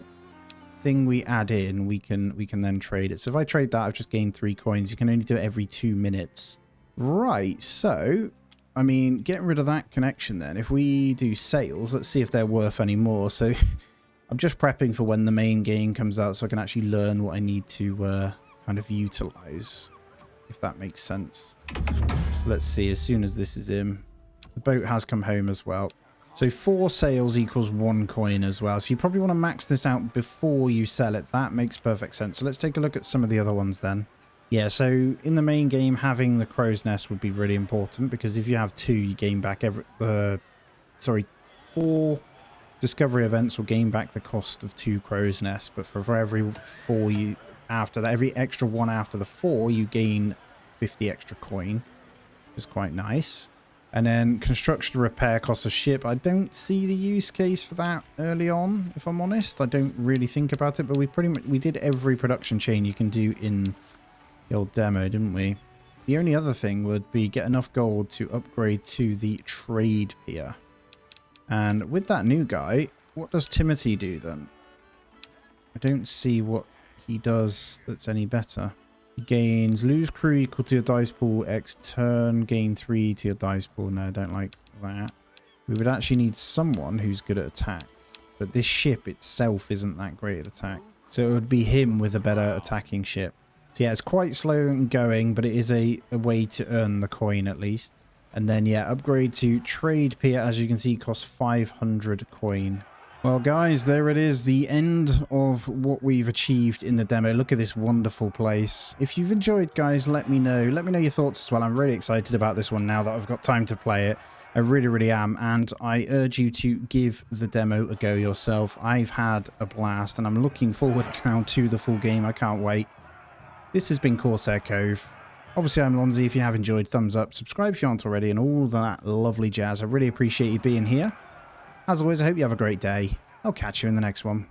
Speaker 1: thing we add in, we can then trade it. So if I trade that, I've just gained 3 coins. You can only do it every 2 minutes. Right, so, I mean, getting rid of that connection then. If we do sales, let's see if they're worth any more. So I'm just prepping for when the main game comes out so I can actually learn what I need to kind of utilize, if that makes sense. Let's see, as soon as this is in. The boat has come home as well. So 4 sales equals 1 coin as well. So you probably want to max this out before you sell it. That makes perfect sense. So let's take a look at some of the other ones then. Yeah, so in the main game, having the crow's nest would be really important, because if you have 2, you gain back 4 discovery events will gain back the cost of 2 crow's nests. But for every 4 you after that, every extra 1 after the 4, you gain 50 extra coin, which is quite nice. And then construction repair costs a ship. I don't see the use case for that early on, if I'm honest. I don't really think about it, but we did every production chain you can do in the old demo, didn't we? The only other thing would be get enough gold to upgrade to the trade pier. And with that new guy, what does Timothy do then? I don't see what he does that's any better. He gains lose crew equal to your dice pool X turn, gain 3 to your dice pool. No, I don't like that. We would actually need someone who's good at attack, but this ship itself isn't that great at attack. So it would be him with a better attacking ship. So yeah, it's quite slow in going, but it is a way to earn the coin at least. And then yeah, upgrade to trade pier, as you can see, costs 500 coin. Well guys, there it is, the end of what we've achieved in the demo. Look at this wonderful place. If you've enjoyed, guys, let me know your thoughts as well. I'm really excited about this one now that I've got time to play it. I really am, and I urge you to give the demo a go yourself. I've had a blast and I'm looking forward now to the full game. I can't wait. This has been Corsair Cove. Obviously I'm Lonzy. If you have enjoyed, thumbs up, subscribe if you aren't already, and all that lovely jazz. I really appreciate you being here. As always, I hope you have a great day. I'll catch you in the next one.